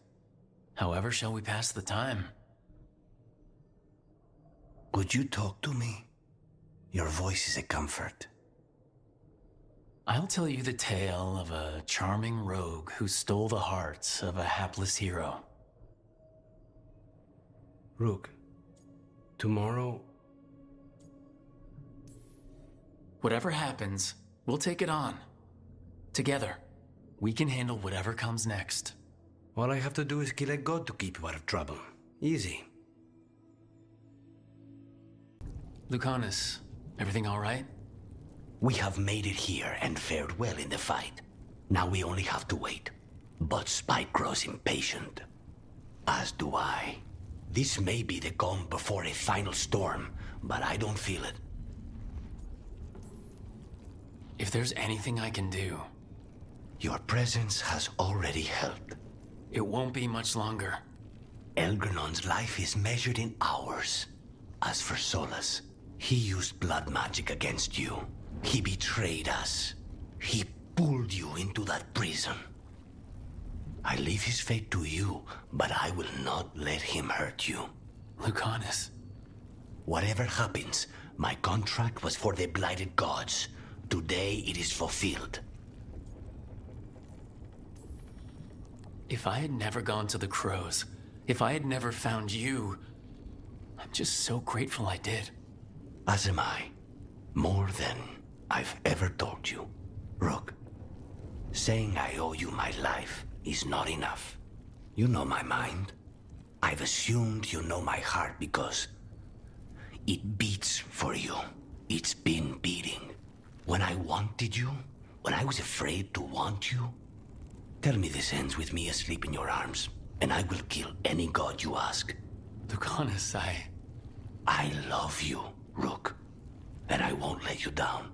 However shall we pass the time? Would you talk to me? Your voice is a comfort. I'll tell you the tale of a charming rogue who stole the hearts of a hapless hero. Rook, tomorrow... Whatever happens, we'll take it on. Together. We can handle whatever comes next. All I have to do is kill a god to keep you out of trouble. Easy. Lucanis, everything all right? We have made it here and fared well in the fight. Now we only have to wait. But Spike grows impatient. As do I. This may be the calm before a final storm, but I don't feel it. If there's anything I can do... Your presence has already helped. It won't be much longer. Elgrenon's life is measured in hours. As for Solus, he used blood magic against you. He betrayed us. He pulled you into that prison. I leave his fate to you, but I will not let him hurt you. Lucanis. Whatever happens, my contract was for the blighted gods. Today it is fulfilled. If I had never gone to the Crows, if I had never found you, I'm just so grateful I did. As am I. More than I've ever told you. Rook, saying I owe you my life is not enough. You know my mind. I've assumed you know my heart because it beats for you. It's been beating. When I wanted you, when I was afraid to want you, tell me this ends with me asleep in your arms, and I will kill any god you ask. Lucanis, I love you, Rook, and I won't let you down.